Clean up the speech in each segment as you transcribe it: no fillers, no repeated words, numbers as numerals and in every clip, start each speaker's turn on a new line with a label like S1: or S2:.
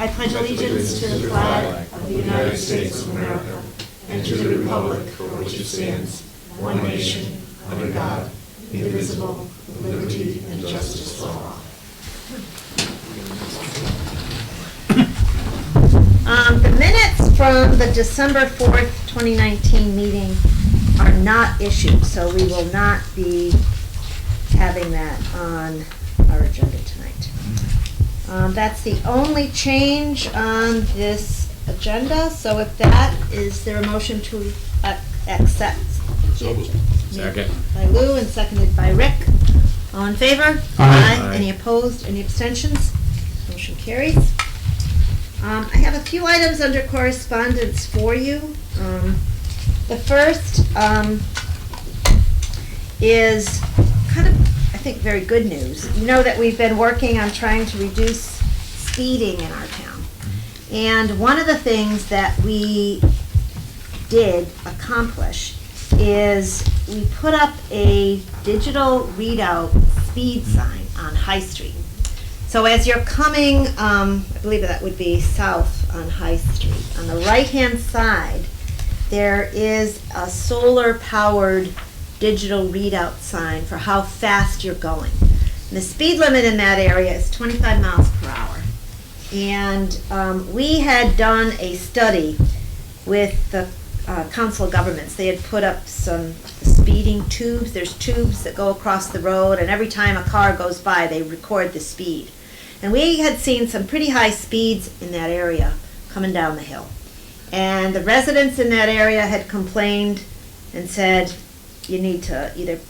S1: I pledge allegiance to the flag of the United States of America and to the republic for which it stands, one nation, under God, indivisible, with liberty and justice for all. The minutes from the December 4th, 2019 meeting are not issued, so we will not be having that on our agenda tonight. That's the only change on this agenda, so if that, is there a motion to accept?
S2: Second.
S1: By Lou and seconded by Rick. All in favor?
S2: Aye.
S1: Any opposed? Any abstentions? Motion carries. I have a few items under correspondence for you. The first is kind of, I think, very good news. You know that we've been working on trying to reduce speeding in our town. And one of the things that we did accomplish is we put up a digital readout speed sign on High Street. So as you're coming, I believe that would be south on High Street, on the right-hand side, there is a solar-powered digital readout sign for how fast you're going. And the speed limit in that area is 25 miles per hour. And we had done a study with the Council of Governments. They had put up some speeding tubes. There's tubes that go across the road, and every time a car goes by, they record the speed. And we had seen some pretty high speeds in that area coming down the hill. And the residents in that area had complained and said, you need to either,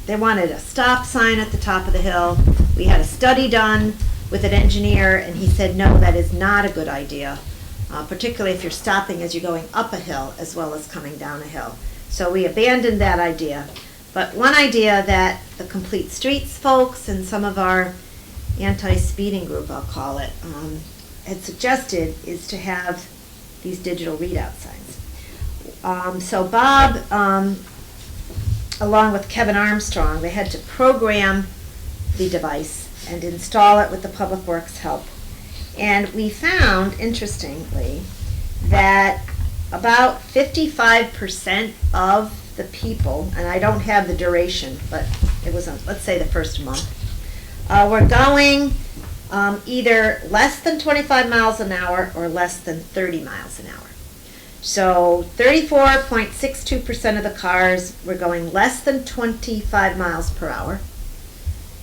S1: they wanted a stop sign at the top of the hill. We had a study done with an engineer, and he said, no, that is not a good idea, particularly if you're stopping as you're going up a hill as well as coming down a hill. So we abandoned that idea. But one idea that the Complete Streets folks and some of our anti-speeding group, I'll call it, had suggested is to have these digital readout signs. So Bob, along with Kevin Armstrong, they had to program the device and install it with the Public Works help. And we found, interestingly, that about 55% of the people, and I don't have the duration, but it was, let's say, the first month, were going either less than 25 miles an hour or less than 30 miles an hour. So 34.62% of the cars were going less than 25 miles per hour.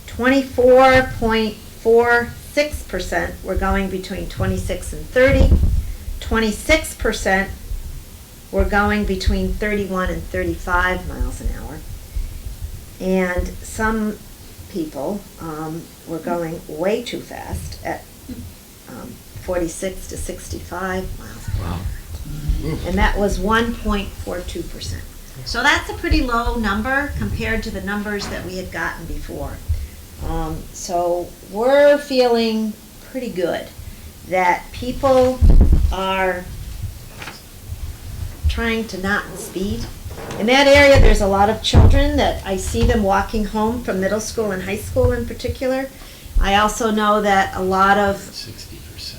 S1: 24.46% were going between 26 and 30. 26% were going between 31 and 35 miles an hour. And some people were going way too fast at 46 to 65 miles per hour. And that was 1.42%. So that's a pretty low number compared to the numbers that we had gotten before. So we're feeling pretty good that people are trying to not speed. In that area, there's a lot of children that I see them walking home from middle school and high school in particular. I also know that a lot of 60%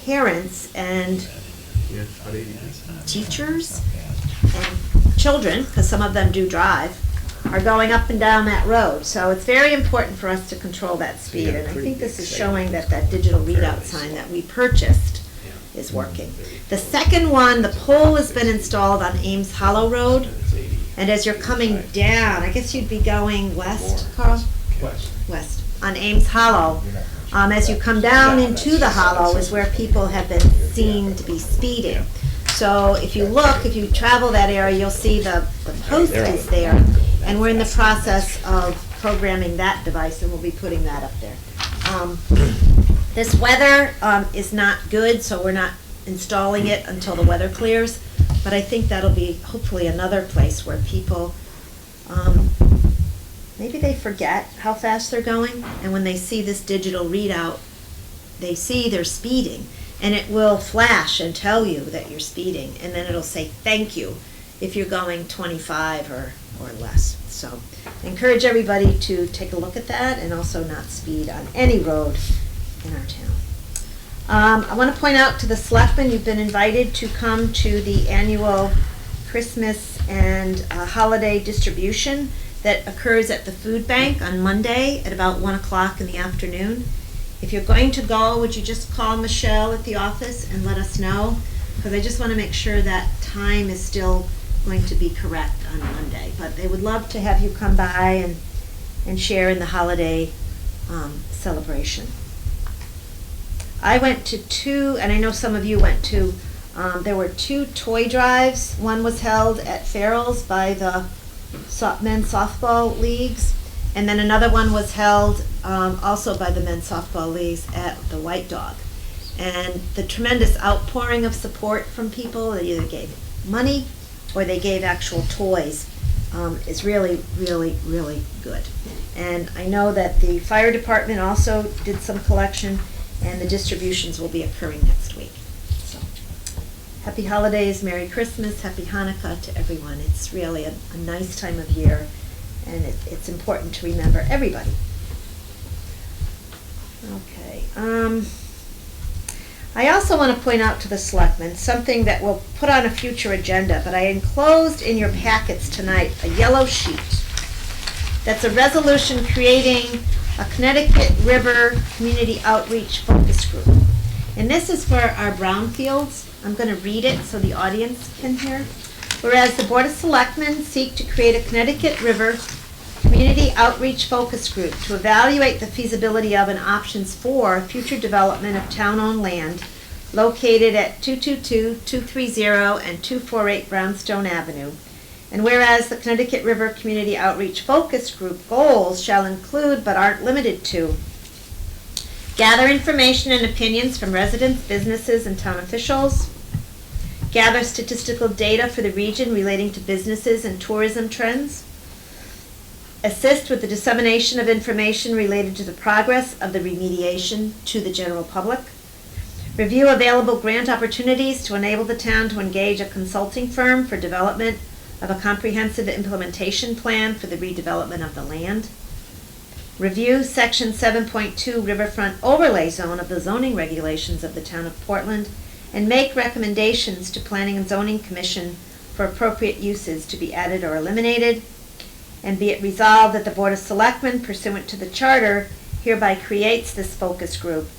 S1: parents and teachers and children, because some of them do drive, are going up and down that road. So it's very important for us to control that speed. And I think this is showing that that digital readout sign that we purchased is working. The second one, the pole has been installed on Ames Hollow Road. And as you're coming down, I guess you'd be going west, Carl? West. On Ames Hollow. As you come down into the hollow is where people have been seen to be speeding. So if you look, if you travel that area, you'll see the post is there. And we're in the process of programming that device, and we'll be putting that up there. This weather is not good, so we're not installing it until the weather clears. But I think that'll be hopefully another place where people, maybe they forget how fast they're going, and when they see this digital readout, they see they're speeding, and it will flash and tell you that you're speeding, and then it'll say thank you if you're going 25 or less. So I encourage everybody to take a look at that and also not speed on any road in our town. I want to point out to the selectmen, you've been invited to come to the annual Christmas and holiday distribution that occurs at the food bank on Monday at about 1 o'clock in the afternoon. If you're going to go, would you just call Michelle at the office and let us know? Because I just want to make sure that time is still going to be correct on Monday. But they would love to have you come by and share in the holiday celebration. I went to two, and I know some of you went to, there were 2 toy drives. One was held at Farrell's by the men's softball leagues, and then another one was held also by the men's softball leagues at the White Dog. And the tremendous outpouring of support from people, they either gave money or they gave actual toys, is really, really, really good. And I know that the fire department also did some collection, and the distributions will be occurring next week. So, happy holidays, Merry Christmas, Happy Hanukkah to everyone. It's really a nice time of year, and it's important to remember everybody. Okay. I also want to point out to the selectmen something that we'll put on a future agenda, but I enclosed in your packets tonight a yellow sheet that's a resolution creating a Connecticut River Community Outreach Focus Group. And this is for our brownfields. I'm going to read it so the audience can hear. Whereas the Board of Selectmen seek to create a Connecticut River Community Outreach Focus Group to evaluate the feasibility of and options for future development of town-owned land located at 222, 230, and 248 Brownstone Avenue. And whereas the Connecticut River Community Outreach Focus Group goals shall include, but aren't limited to, gather information and opinions from residents, businesses, and town officials, gather statistical data for the region relating to businesses and tourism trends, assist with the dissemination of information related to the progress of the remediation to the general public, review available grant opportunities to enable the town to engage a consulting firm for development of a comprehensive implementation plan for the redevelopment of the land, review Section 7.2 Riverfront Overlay Zone of the zoning regulations of the town of Portland, and make recommendations to Planning and Zoning Commission for appropriate uses to be added or eliminated. And be it resolved that the Board of Selectmen, pursuant to the Charter, hereby creates this focus group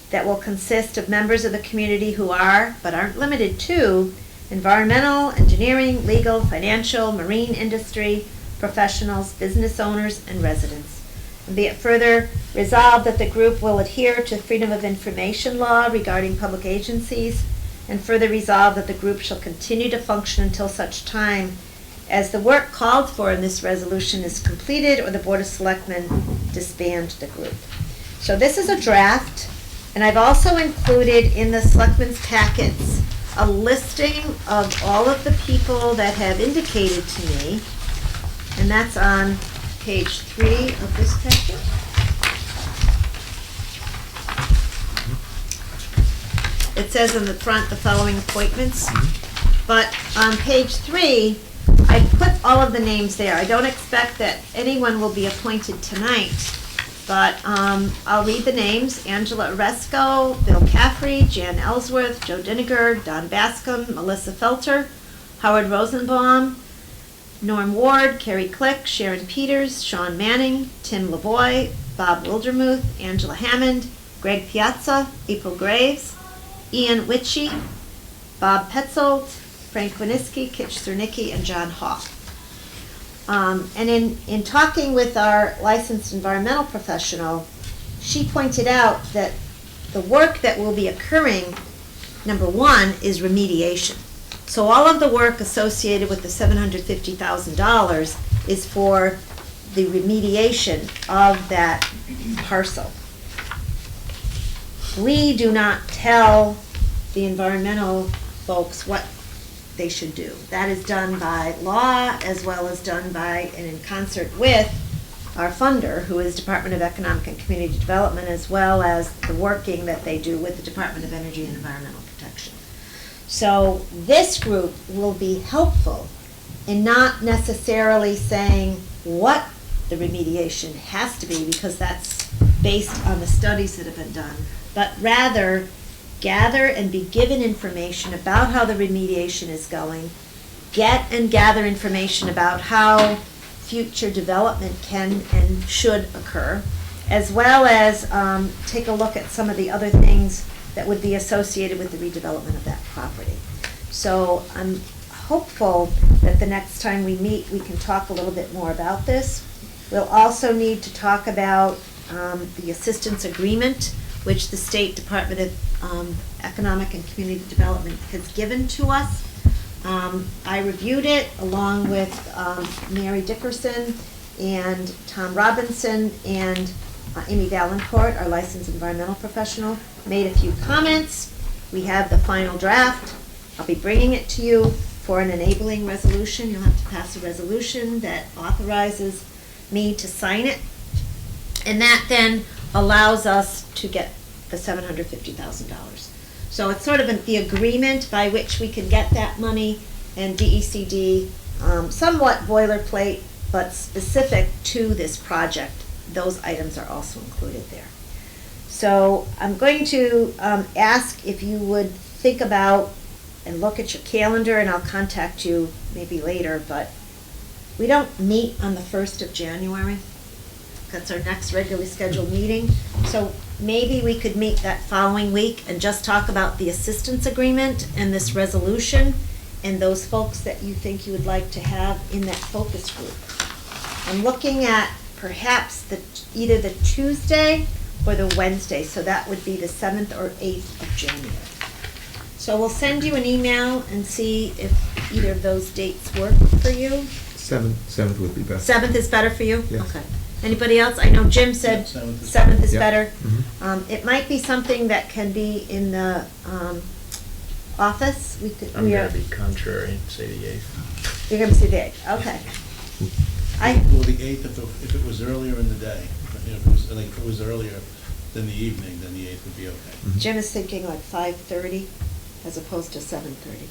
S1: that will consist of members of the community who are, but aren't limited to, environmental, engineering, legal, financial, marine industry, professionals, business owners, and residents. And be it further resolved that the group will adhere to Freedom of Information law regarding public agencies, and further resolved that the group shall continue to function until such time as the work called for in this resolution is completed or the Board of Selectmen disband the group. So this is a draft, and I've also included in the Selectmen's packets a listing of all of the people that have indicated to me, and that's on page 3 of this packet. It says on the front the following appointments, but on page 3, I put all of the names there. I don't expect that anyone will be appointed tonight, but I'll read the names. Angela Oresco, Bill Caffrey, Jan Ellsworth, Joe Diniger, Don Bascom, Melissa Felter, Howard Rosenbaum, Norm Ward, Carrie Click, Sharon Peters, Sean Manning, Tim Lavoie, Bob Wildermuth, Angela Hammond, Greg Piazza, April Graves, Ian Witchy, Bob Petzold, Frank Winiski, Kitch Cernicki, and John Hoff. And in talking with our licensed environmental professional, she pointed out that the work that will be occurring, number one, is remediation. So all of the work associated with the $750,000 is for the remediation of that parcel. We do not tell the environmental folks what they should do. That is done by law as well as done by and in concert with our funder, who is Department of Economic and Community Development, as well as the working that they do with the Department of Energy and Environmental Protection. So this group will be helpful in not necessarily saying what the remediation has to be, because that's based on the studies that have been done, but rather gather and be given information about how the remediation is going, get and gather information about how future development can and should occur, as well as take a look at some of the other things that would be associated with the redevelopment of that property. So I'm hopeful that the next time we meet, we can talk a little bit more about this. We'll also need to talk about the assistance agreement, which the State Department of Economic and Community Development has given to us. I reviewed it along with Mary Dickerson and Tom Robinson and Amy Valancourt, our licensed environmental professional, made a few comments. We have the final draft. I'll be bringing it to you for an enabling resolution. You'll have to pass a resolution that authorizes me to sign it. And that then allows us to get the $750,000. So it's sort of the agreement by which we can get that money, and DECD, somewhat boilerplate, but specific to this project. Those items are also included there. So I'm going to ask if you would think about and look at your calendar, and I'll contact you maybe later, but we don't meet on the 1st of January. That's our next regularly scheduled meeting. So maybe we could meet that following week and just talk about the assistance agreement and this resolution and those folks that you think you would like to have in that focus group. I'm looking at perhaps either the Tuesday or the Wednesday, so that would be the 7th or 8th of January. So we'll send you an email and see if either of those dates work for you.
S3: 7th would be best.
S1: 7th is better for you?
S3: Yes.
S1: Okay. Anybody else? I know Jim said
S4: Yeah,
S1: 7th is
S3: Yeah.
S1: better.
S3: Mhm.
S1: It might be something that can be in the office.
S2: I'm gonna be contrary and say the 8th.
S1: You're gonna see the 8th, okay.
S4: Well, the 8th, if it was earlier in the day, if it was earlier than the evening, then the 8th would be okay.
S3: Mhm.
S1: Jim is thinking like 5:30 as opposed to 7:30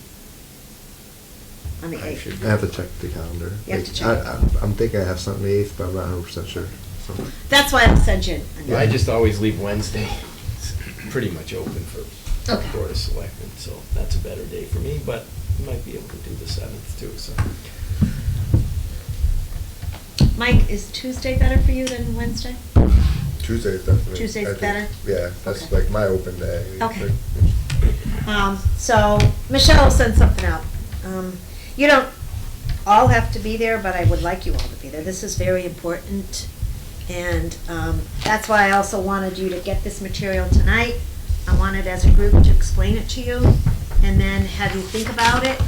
S1: on the
S2: I
S1: 8th.
S2: should
S3: I have to check the calendar.
S1: You have to check.
S3: I'm thinking I have something the 8th, but I'm not 100% sure. So.
S1: That's why I'll send you.
S2: Yeah, I just always leave Wednesday. It's pretty much open for
S1: Okay.
S2: Board of Selectmen, so that's a better day for me, but you might be able to do the 7th too, so.
S1: Mike, is Tuesday better for you than Wednesday?
S5: Tuesday's definitely.
S1: Tuesday's
S5: I think-
S1: better?
S5: Yeah, that's
S1: Okay.
S5: like my open day.
S1: Okay. So Michelle will send something out. You don't all have to be there, but I would like you all to be there. This is very important. And that's why I also wanted you to get this material tonight. I wanted as a group to explain it to you and then have you think about it.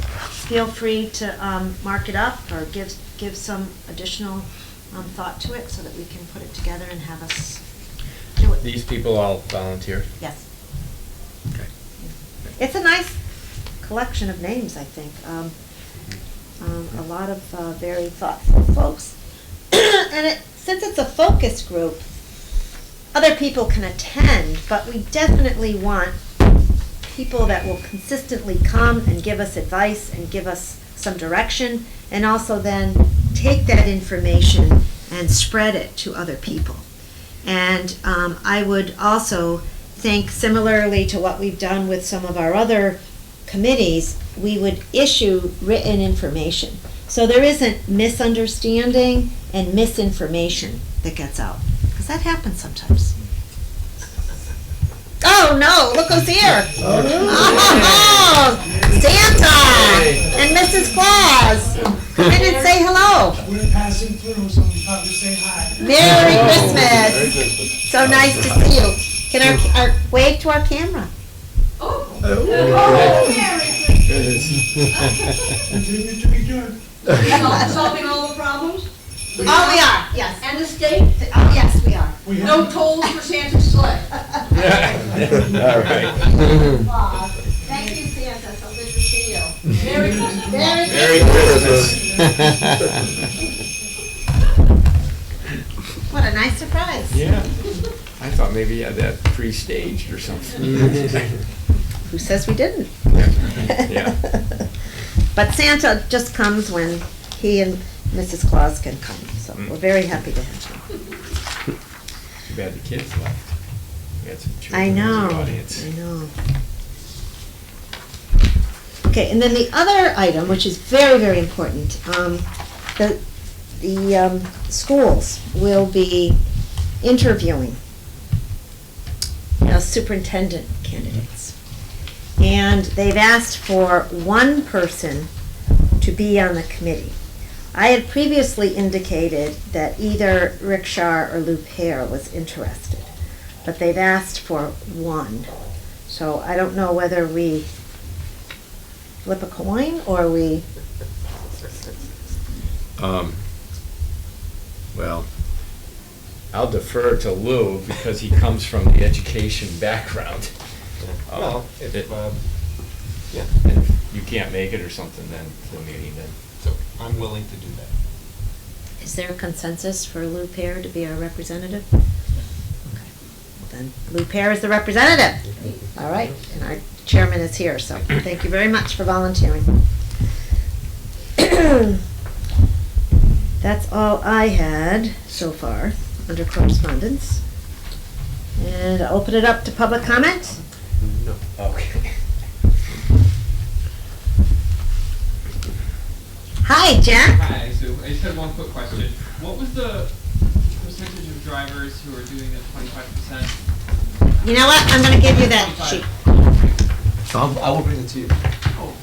S1: Feel free to mark it up or give some additional thought to it so that we can put it together and have us do it.
S2: These people all volunteer?
S1: Yes.
S2: Okay.
S1: It's a nice collection of names, I think. A lot of very thoughtful folks. And since it's a focus group, other people can attend, but we definitely want people that will consistently come and give us advice and give us some direction, and also then take that information and spread it to other people. And I would also think, similarly to what we've done with some of our other committees, we would issue written information. So there isn't misunderstanding and misinformation that gets out, because that happens sometimes. Oh no, look who's here. Oh, Santa and Mrs. Claus. Come in and say hello.
S6: We're passing through, so we probably say hi.
S1: Merry Christmas. So nice to see you. Can our wave to our camera?
S6: Continue to be good.
S7: Solving all the problems?
S1: Oh, we are, yes.
S7: And the state?
S1: Oh, yes, we are.
S6: We have-
S7: No tolls for Santa's sleigh?
S2: All right.
S1: Aw, thank you, Santa, so good to see you.
S7: Merry Christmas.
S2: Merry Christmas.
S1: What a nice surprise.
S2: Yeah. I thought maybe you had that pre-staged or something.
S1: Who says we didn't?
S2: Yeah.
S1: But Santa just comes when he and Mrs. Claus can come, so we're very happy to have him.
S2: Too bad the kids left. We had some
S1: I
S2: children in
S1: know,
S2: the audience.
S1: I know. Okay, and then the other item, which is very, very important, the schools will be interviewing superintendent candidates. And they've asked for one person to be on the committee. I had previously indicated that either Rick Shar or Lou Pear was interested, but they've asked for one. So I don't know whether we flip a coin or we...
S8: Well, I'll defer to Lou because he comes from the education background.
S5: Well,
S8: And
S5: yeah,
S8: if you can't make it or something, then to the meeting, then.
S5: so I'm willing to do that.
S1: Is there a consensus for Lou Pear to be our representative? Okay. Well, then Lou Pear is the representative. All right, and our chairman is here, so thank you very much for volunteering. That's all I had so far under correspondence. And I'll open it up to public comment.
S5: No.
S8: Okay.
S1: Hi, Jack.
S9: Hi, so I just had one quick question. What was the percentage of drivers who are doing the 25%?
S1: You know what? I'm going to give you that sheet.
S5: I will bring it to you.
S9: Oh,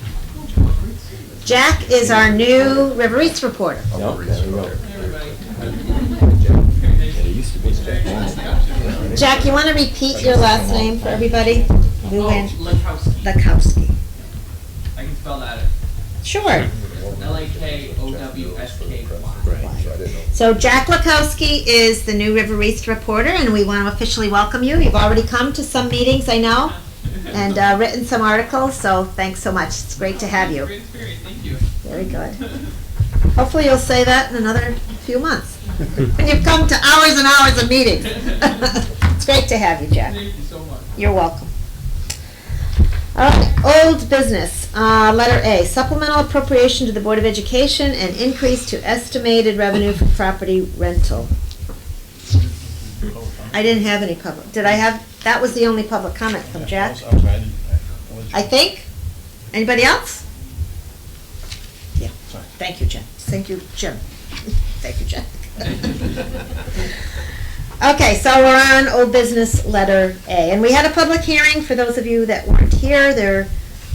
S9: great service.
S1: Jack is our new River Eats reporter.
S8: No, there we go.
S9: Everybody.
S8: It used to be Jack Johnson.
S1: Jack, you want to repeat your last name for everybody? Lewin
S9: Lakowski.
S1: Lakowski.
S9: I can spell that.
S1: Sure.
S9: Lakowsky.
S1: So Jack Lakowski is the new River East reporter, and we want to officially welcome you. You've already come to some meetings, I know, and written some articles, so thanks so much. It's great to have you.
S9: Great experience, thank you.
S1: Very good. Hopefully you'll say that in another few months. When you've come to hours and hours of meetings. It's great to have you, Jack.
S9: Thank you so much.
S1: You're welcome. All right, old business. Letter A, supplemental appropriation to the Board of Education and increase to estimated revenue for property rental. I didn't have any public, did I have, that was the only public comment from Jack, I think? Anybody else? Yeah,
S4: Sorry.
S1: thank you, Jen. Thank you, Jim. Thank you, Jen. Okay, so we're on old business letter A, and we had a public hearing. For those of you that weren't here, there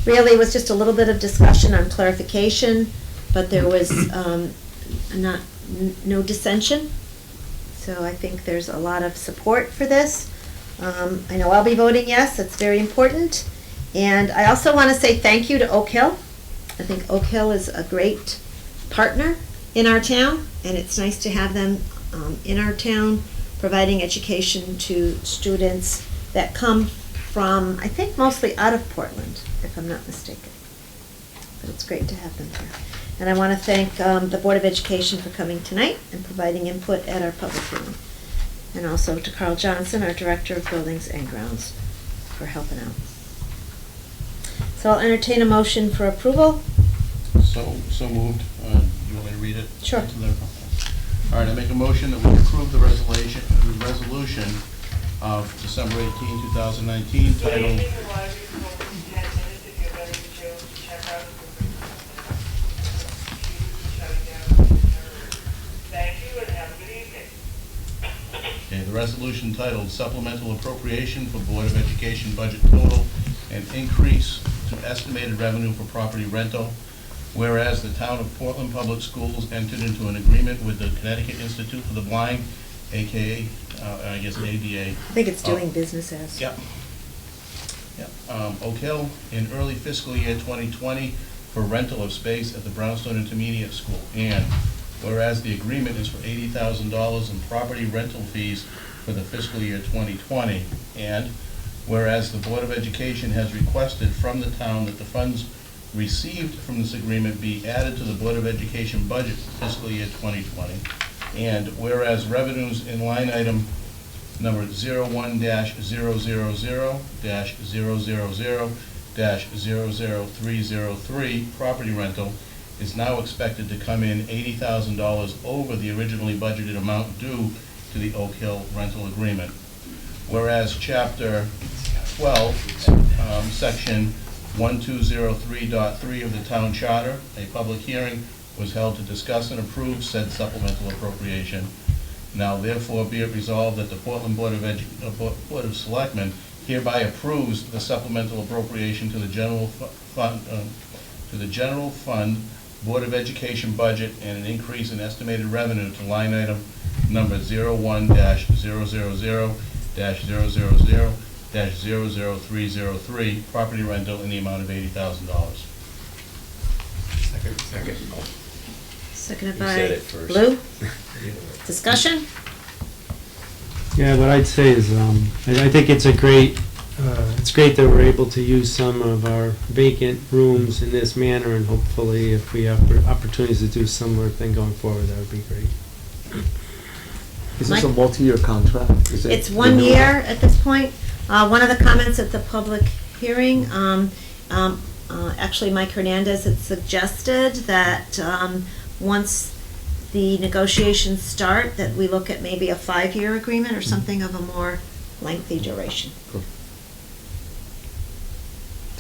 S1: really was just a little bit of discussion on clarification, but there was no dissension. So I think there's a lot of support for this. I know I'll be voting yes, it's very important. And I also want to say thank you to Oak Hill. I think Oak Hill is a great partner in our town, and it's nice to have them in our town, providing education to students that come from, I think, mostly out of Portland, if I'm not mistaken. But it's great to have them here. And I want to thank the Board of Education for coming tonight and providing input at our public hearing. And also to Carl Johnson, our Director of Buildings and Grounds, for helping out. So I'll entertain a motion for approval.
S4: So moved. You want me to read it?
S1: Sure.
S4: All right, I make a motion that we approve the resolution of December 18, 2019, titled, okay, the resolution titled Supplemental Appropriation for Board of Education Budget Total and Increase to Estimated Revenue for Property Rental. Whereas the town of Portland Public Schools entered into an agreement with the Connecticut Institute for the Blind, AKA, I guess ADA.
S1: I think it's doing business as.
S4: Yep. Oak Hill in early fiscal year 2020 for rental of space at the Brownstone Intermediate School. And whereas the agreement is for $80,000 in property rental fees for the fiscal year 2020. And whereas the Board of Education has requested from the town that the funds received from this agreement be added to the Board of Education budget for fiscal year 2020. And whereas revenues in line item number 01-000-000-00303, property rental, is now expected to come in $80,000 over the originally budgeted amount due to the Oak Hill rental agreement. Whereas Chapter 12, Section 1203.3 of the town charter. A public hearing was held to discuss and approve said supplemental appropriation. Now therefore be it resolved that the Portland Board of Selectmen hereby approves the supplemental appropriation to the general fund Board of Education budget and an increase in estimated revenue to line item number 01-000-000-00303, property rental in the amount of $80,000.
S8: Second.
S1: Seconded
S8: You
S1: by
S8: said it first.
S1: Lou. Discussion?
S10: Yeah, what I'd say is, I think it's great that we're able to use some of our vacant rooms in this manner, and hopefully if we have opportunities to do a similar thing going forward, that would be great.
S5: Is this a
S1: Mike?
S5: multi-year contract? Is it
S1: It's 1
S5: renewal?
S1: year at this point. One of the comments at the public hearing, actually Mike Hernandez had suggested that once the negotiations start, that we look at maybe a 5-year agreement or something of a more lengthy duration.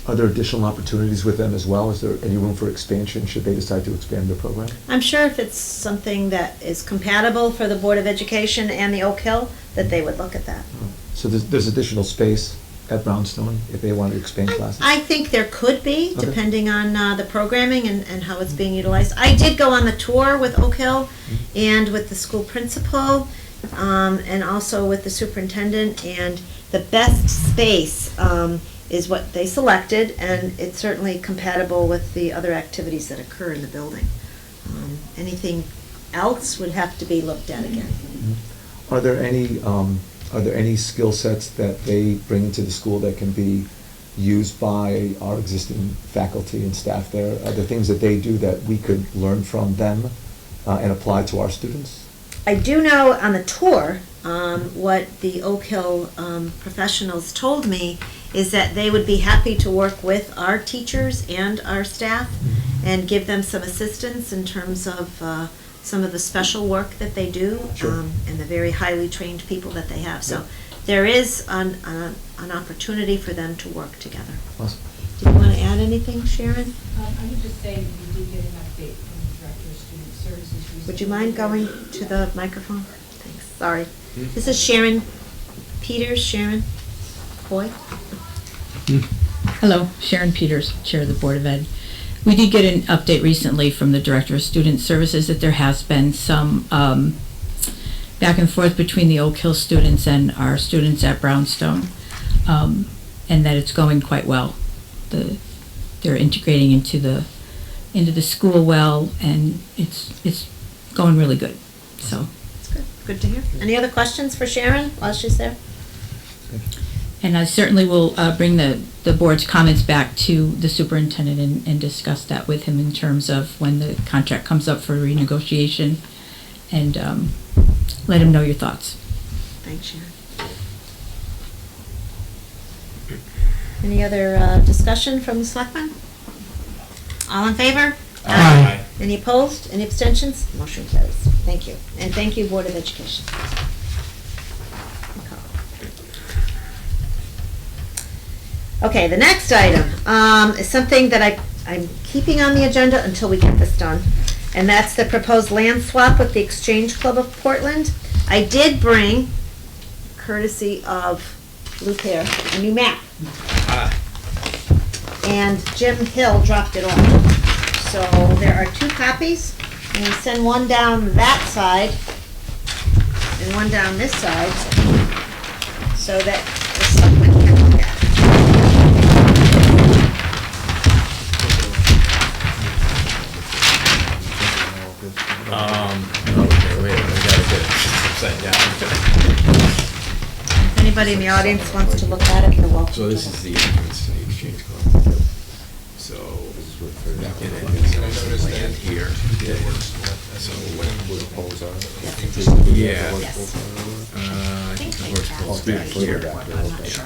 S5: Are there additional opportunities with them as well? Is there any room for expansion should they decide to expand their program?
S1: I'm sure if it's something that is compatible for the Board of Education and the Oak Hill, that they would look at that.
S5: So there's additional space at Brownstone if they want to expand classes?
S1: I think there could be,
S5: Okay.
S1: depending on the programming and how it's being utilized. I did go on the tour with Oak Hill and with the school principal, and also with the superintendent, and the best space is what they selected, and it's certainly compatible with the other activities that occur in the building. Anything else would have to be looked at again.
S5: Are there any skill sets that they bring into the school that can be used by our existing faculty and staff there? Are there things that they do that we could learn from them and apply to our students?
S1: I do know on the tour, what the Oak Hill professionals told me is that they would be happy to work with our teachers and our staff and give them some assistance in terms of some of the special work that they do,
S5: Sure.
S1: and the very highly trained people that they have. So there is an opportunity for them to work together.
S5: Awesome.
S1: Do you want to add anything, Sharon?
S11: I would just say we did get an update from the Director of Student Services recently.
S1: Would you mind going to the microphone? Thanks, sorry. This is Sharon Peters, Sharon Coy.
S11: Hello, Sharon Peters, Chair of the Board of Ed. We did get an update recently from the Director of Student Services that there has been some back and forth between the Oak Hill students and our students at Brownstone, and that it's going quite well. They're integrating into the school well, and it's going really good. So.
S1: That's good. Good to hear. Any other questions for Sharon while she's there?
S11: And I certainly will bring the board's comments back to the superintendent and discuss that with him in terms of when the contract comes up for renegotiation, and let him know your thoughts.
S1: Thanks, Sharon. Any other discussion from the selectmen? All in favor?
S10: Aye.
S1: Any opposed? Any abstentions? Motion carries. Thank you. And thank you, Board of Education. Okay, the next item is something that I'm keeping on the agenda until we get this done, and that's the proposed land swap with the Exchange Club of Portland. I did bring, courtesy of Luke here, a new map. And Jim Hill dropped it off. So there are 2 copies, and we send one down that side and one down this side, so that the selectmen can look at it.
S8: Okay, wait, we gotta get it upside down.
S1: If anybody in the audience wants to look at it, you're welcome.
S8: So this is the entrance to the Exchange Club. So, that can end land here. So, yeah.
S1: Yes.
S8: I think the horse goes back here.
S1: I'm not sure.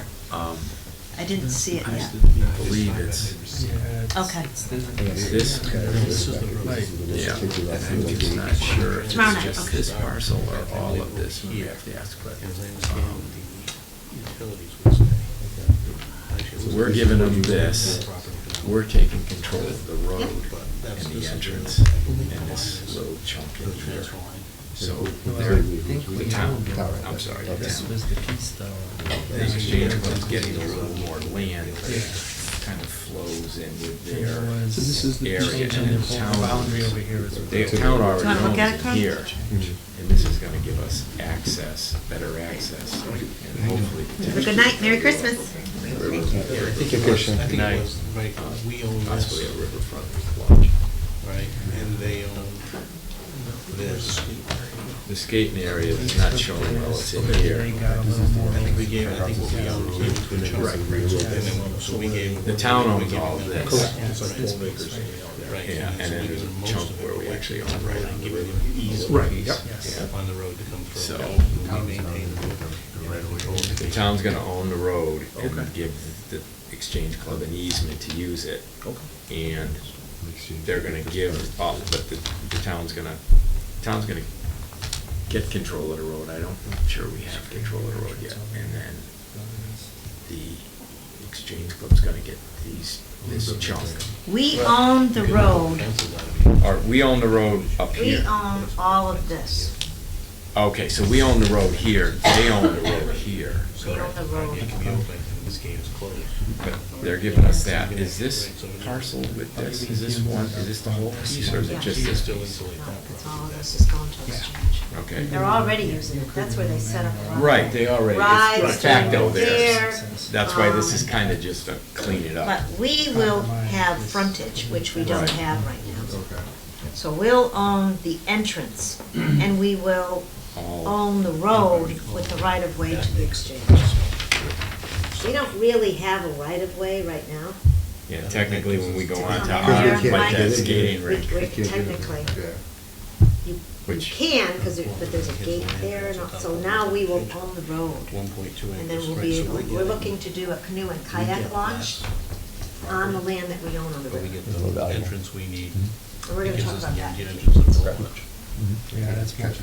S1: I didn't see it yet.
S8: I believe it's
S1: Okay.
S8: this. Yeah, and I'm just not sure if
S1: Tomorrow
S8: it's
S1: night,
S8: just
S1: okay.
S8: this parcel or all of this. We have to ask, but, so we're giving them this. we're taking control of the road and the entrance and this little chunk in here. So the town, I'm sorry, the exchange club's getting a little more land, kind of flows in with their area, and the town, the town already
S1: Wanna look at it,
S8: owns it
S1: Carl?
S8: here. And this is gonna give us access, better access, and hopefully.
S1: Have a good night, Merry Christmas.
S3: Take care, Sharon.
S4: Good night.
S12: Right, we own
S8: Possibly a
S12: this,
S8: riverfront lodge.
S12: right, and they own this.
S8: The skating area is not showing well, it's in here.
S12: I think we gave, I think what we own, we gave it to a chunk.
S8: Right.
S12: And then, so we gave.
S8: The town
S12: we
S8: owns
S12: gave
S8: all
S12: them
S8: this.
S12: this.
S8: It's like 12 acres.
S12: Right.
S8: Yeah, and
S12: so
S8: then
S12: we
S8: there's
S12: give them
S8: a
S12: most
S8: chunk
S12: of it
S8: where we
S12: away.
S8: actually own the
S12: Right,
S8: road.
S12: and give them ease of
S8: Right,
S12: ease
S8: yep.
S12: on the road to come through.
S8: So-
S12: We maintain the road.
S8: The town's gonna own the road and give the exchange club an easement to use it. And they're gonna give, but the town's gonna get control of the road. I'm sure we have control of the road yet. And then the exchange club's gonna get this chunk.
S1: We own the road.
S8: Or, we own the road up
S1: We
S8: here.
S1: own all of this.
S8: Okay, so we own the road here, they own the road here.
S1: We own the road.
S12: It can be open, this gate is closed.
S8: But they're giving us that. Is this parcel with this, is this the whole piece, or is it just this
S12: Still
S8: piece?
S12: insulate
S1: No,
S12: that.
S1: that's all of this is going to exchange.
S8: Okay.
S1: They're already using it. That's where they set up a lot.
S8: Right, they already,
S1: Rides
S8: it's facto
S1: during the
S8: there.
S1: fair.
S8: That's why this is kinda just to clean it up.
S1: But we will have frontage, which we don't
S8: Right.
S1: have right now. So we'll own the entrance, and we will
S8: All,
S1: own the road with the right-of-way to the exchange. We don't really have a right-of-way right now.
S8: yeah, technically, when we go on to
S1: Down
S8: our,
S1: there,
S8: like
S1: Mike,
S8: that skating
S1: we-
S8: rink,
S1: we-
S3: You can't do that.
S1: Technically,
S3: Yeah.
S1: you
S8: which,
S1: can, but there's a gate there, and so now we will own the road.
S12: 1.2 acres.
S1: And then we'll
S12: Right,
S1: be
S12: so
S1: able,
S12: we get-
S1: we're looking to do a canoe and kayak launch on the land that we own on the
S12: But we
S1: river.
S12: get the entrance we need.
S1: And we're gonna
S12: Gives
S1: talk
S12: us
S1: about
S12: the
S1: that.
S12: entrance of the road.
S10: Yeah, that's much.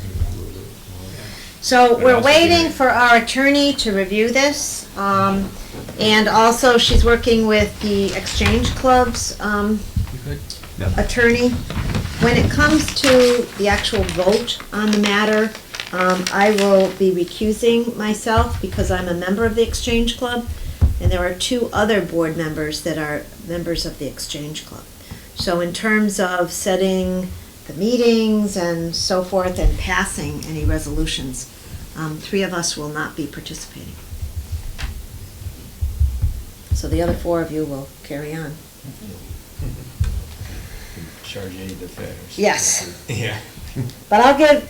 S1: So
S8: But
S1: we're
S8: also
S1: waiting
S8: doing-
S1: for our attorney to review this. And also, she's working with the Exchange Club's attorney. When it comes to the actual vote on the matter, I will be recusing myself because I'm a member of the Exchange Club, and there are two other board members that are members of the Exchange Club. So in terms of setting the meetings and so forth and passing any resolutions, three of us will not be participating. So the other four of you will carry on.
S8: charge d'affaires.
S1: Yes.
S8: Yeah.
S1: But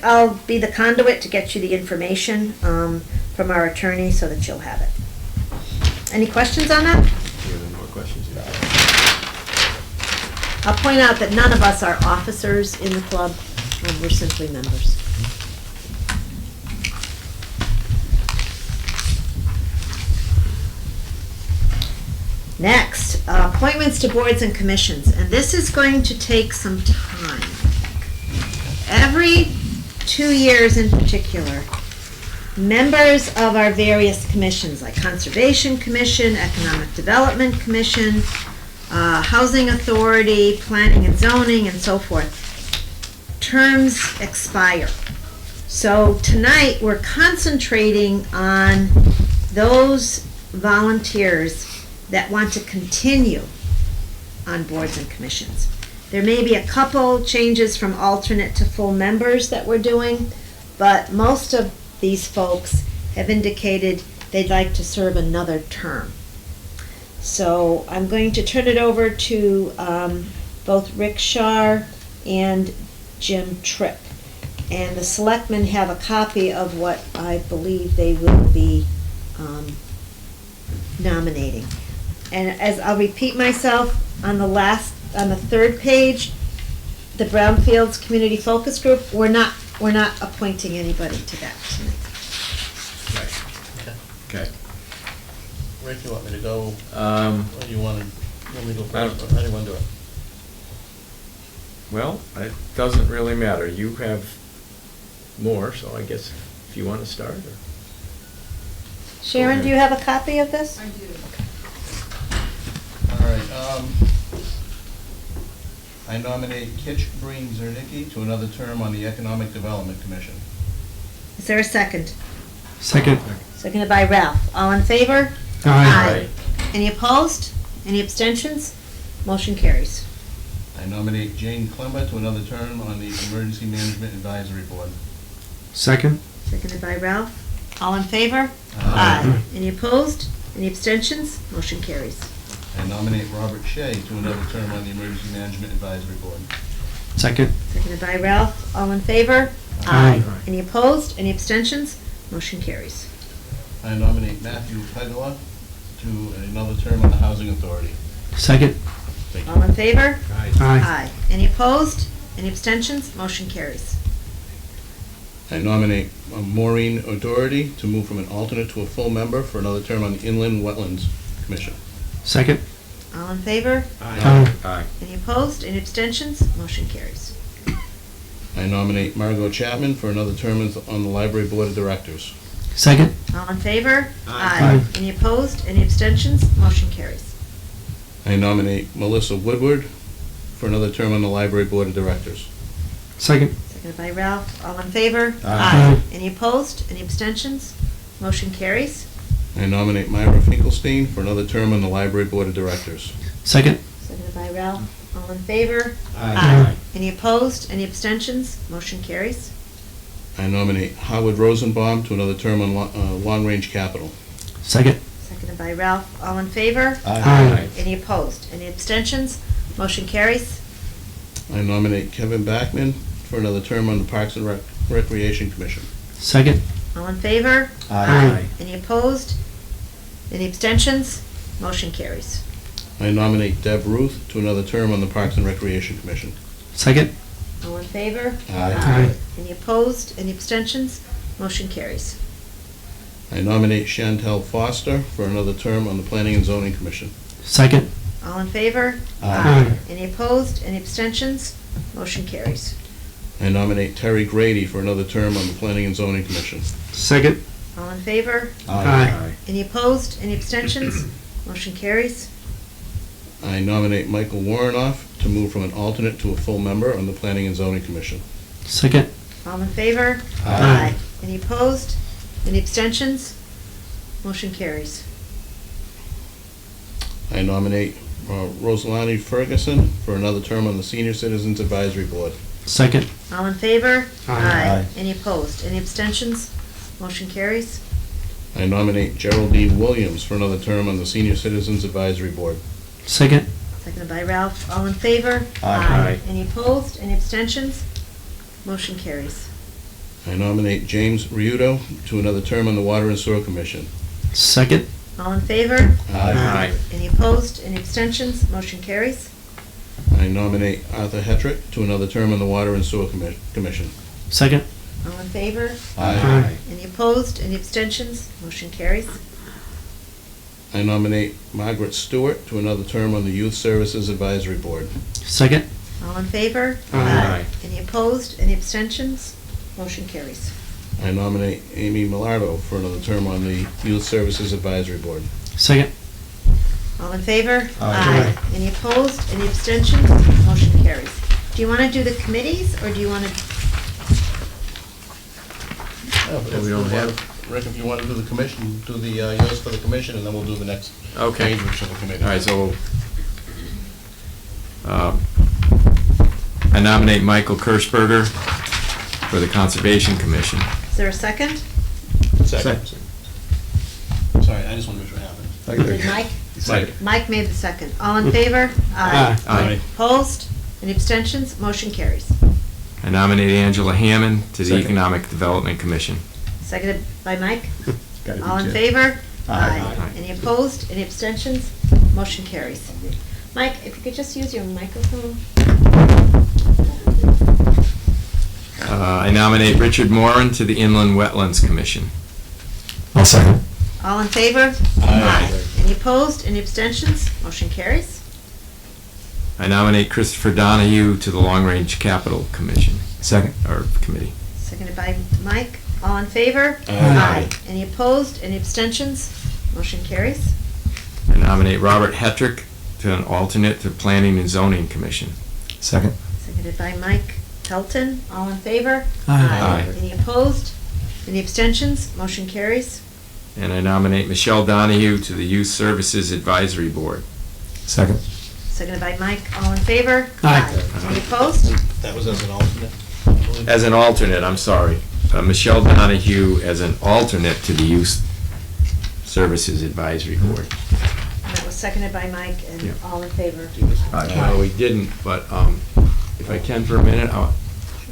S1: I'll be the conduit to get you the information from our attorney so that you'll have it. Any questions on that?
S8: Do you have any more questions?
S1: I'll point out that none of us are officers in the club, we're simply members. Next, appointments to boards and commissions, and this is going to take some time. Every 2 years in particular, members of our various commissions, like Conservation Commission, Economic Development Commission, Housing Authority, Planning and Zoning, and so forth, terms expire. So tonight, we're concentrating on those volunteers that want to continue on boards and commissions. There may be a couple changes from alternate to full members that we're doing, but most of these folks have indicated they'd like to serve another term. So I'm going to turn it over to both Rick Shar and Jim Tripp. And the selectmen have a copy of what I believe they will be nominating. And as I'll repeat myself, on the third page, the Brownfields Community Focus Group, we're not appointing anybody to that tonight.
S8: Okay.
S4: Rick, you want me to go,
S8: Um,
S4: or do you want me to go first, or how do you want to do it?
S8: well, it doesn't really matter. You have more, so I guess if you want to start, or.
S1: Sharon, do you have a copy of this?
S9: I do.
S4: All right, I nominate Kitch Breen Zernicki to another term on the Economic Development Commission.
S1: Is there a second?
S10: Second.
S1: Seconded by Ralph. All in favor?
S10: Aye.
S1: Any opposed? Any abstentions? Motion carries.
S4: I nominate Jane Clemmer to another term on the Emergency Management Advisory Board.
S10: Second.
S1: Seconded by Ralph. All in favor?
S10: Aye.
S1: Any opposed? Any abstentions? Motion carries.
S4: I nominate Robert Shea to another term on the Emergency Management Advisory Board.
S10: Second.
S1: Seconded by Ralph. All in favor?
S10: Aye.
S1: Any opposed? Any abstentions? Motion carries.
S4: I nominate Matthew Pegula to another term on the Housing Authority.
S10: Second.
S4: Thank you.
S1: All in favor?
S10: Aye.
S1: Any opposed? Any abstentions? Motion carries.
S4: I nominate Maureen O'Doherty to move from an alternate to a full member for another term on the Inland Wetlands Commission.
S10: Second.
S1: All in favor?
S8: Aye.
S1: Any opposed? Any abstentions? Motion carries.
S4: I nominate Margot Chapman for another term on the Library Board of Directors.
S10: Second.
S1: All in favor?
S10: Aye.
S1: Any opposed? Any abstentions? Motion carries.
S4: I nominate Melissa Woodward for another term on the Library Board of Directors.
S10: Second.
S1: Seconded by Ralph. All in favor?
S10: Aye.
S1: Any opposed? Any abstentions? Motion carries.
S4: I nominate Myra Finkelstein for another term on the Library Board of Directors.
S10: Second.
S1: Seconded by Ralph. All in favor?
S10: Aye.
S1: Any opposed? Any abstentions? Motion carries.
S4: I nominate Howard Rosenbaum to another term on Long Range Capital.
S10: Second.
S1: Seconded by Ralph. All in favor?
S10: Aye.
S1: Any opposed? Any abstentions? Motion carries.
S4: I nominate Kevin Backman for another term on the Parks and Recreation Commission.
S10: Second.
S1: All in favor?
S10: Aye.
S1: Any opposed? Any abstentions? Motion carries.
S4: I nominate Deb Ruth to another term on the Parks and Recreation Commission.
S10: Second.
S1: All in favor?
S10: Aye.
S1: Any opposed? Any abstentions? Motion carries.
S4: I nominate Chantel Foster for another term on the Planning and Zoning Commission.
S10: Second.
S1: All in favor?
S10: Aye.
S1: Any opposed? Any abstentions? Motion carries.
S4: I nominate Terry Grady for another term on the Planning and Zoning Commission.
S10: Second.
S1: All in favor?
S10: Aye.
S1: Any opposed? Any abstentions? Motion carries.
S4: I nominate Michael Warrenoff to move from an alternate to a full member on the Planning and Zoning Commission.
S10: Second.
S1: All in favor?
S10: Aye.
S1: Any opposed? Any abstentions? Motion carries.
S4: I nominate Rosalani Ferguson for another term on the Senior Citizens Advisory Board.
S10: Second.
S1: All in favor?
S10: Aye.
S1: Any opposed? Any abstentions? Motion carries.
S4: I nominate Geraldine Williams for another term on the Senior Citizens Advisory Board.
S10: Second.
S1: Seconded by Ralph. All in favor?
S10: Aye.
S1: Any opposed? Any abstentions? Motion carries.
S4: I nominate James Riudo to another term on the Water and Sewer Commission.
S10: Second.
S1: All in favor?
S10: Aye.
S1: Any opposed? Any abstentions? Motion carries.
S4: I nominate Arthur Hetrick to another term on the Water and Sewer Commission.
S10: Second.
S1: All in favor?
S10: Aye.
S1: Any opposed? Any abstentions? Motion carries.
S4: I nominate Margaret Stewart to another term on the Youth Services Advisory Board.
S10: Second.
S1: All in favor?
S10: Aye.
S1: Any opposed? Any abstentions? Motion carries.
S4: I nominate Amy Millardo for another term on the Youth Services Advisory Board.
S10: Second.
S1: All in favor?
S10: Aye.
S1: Any opposed? Any abstentions? Motion carries. Do you want to do the committees, or do you want to?
S4: We don't have. Rick, if you want to do the commission, do the yours for the commission, and then we'll do the next
S8: Okay.
S4: page, which is the committee.
S8: All right, so I nominate Michael Kirschberger for the Conservation Commission.
S1: Is there a second?
S4: Second. Sorry, I just want to make sure it happened.
S1: Did Mike?
S8: Second.
S1: Mike made the second. All in favor?
S10: Aye.
S8: Aye.
S1: Opposed? Any abstentions? Motion carries.
S8: I nominate Angela Hammond to the
S10: Second.
S8: Economic Development Commission.
S1: Seconded by Mike.
S10: Gotta be
S1: All in
S10: Jim.
S1: favor?
S8: Aye.
S1: Any opposed? Any abstentions? Motion carries. Mike, if you could just use your microphone.
S8: I nominate Richard Moran to the Inland Wetlands Commission.
S10: I'll second.
S1: All in favor?
S8: Aye.
S1: Any opposed? Any abstentions? Motion carries.
S8: I nominate Christopher Donahue to the Long Range Capital Commission.
S10: Second.
S8: Or Committee.
S1: Seconded by Mike. All in favor?
S8: Aye.
S1: Any opposed? Any abstentions? Motion carries.
S8: I nominate Robert Hetrick to an alternate to Planning and Zoning Commission.
S5: Second.
S1: Seconded by Mike Pelton. All in favor?
S5: Aye.
S8: Aye.
S1: Any opposed? Any abstentions? Motion carries.
S8: And I nominate Michelle Donahue to the Youth Services Advisory Board.
S5: Second.
S1: Seconded by Mike. All in favor?
S10: Aye.
S1: Any opposed?
S4: That was as an alternate, I believe.
S8: As an alternate, I'm sorry. Michelle Donahue as an alternate to the Youth Services Advisory Board.
S1: And that was seconded by Mike, and
S8: Yeah.
S1: all in favor?
S8: No, we didn't, but if I can for a minute,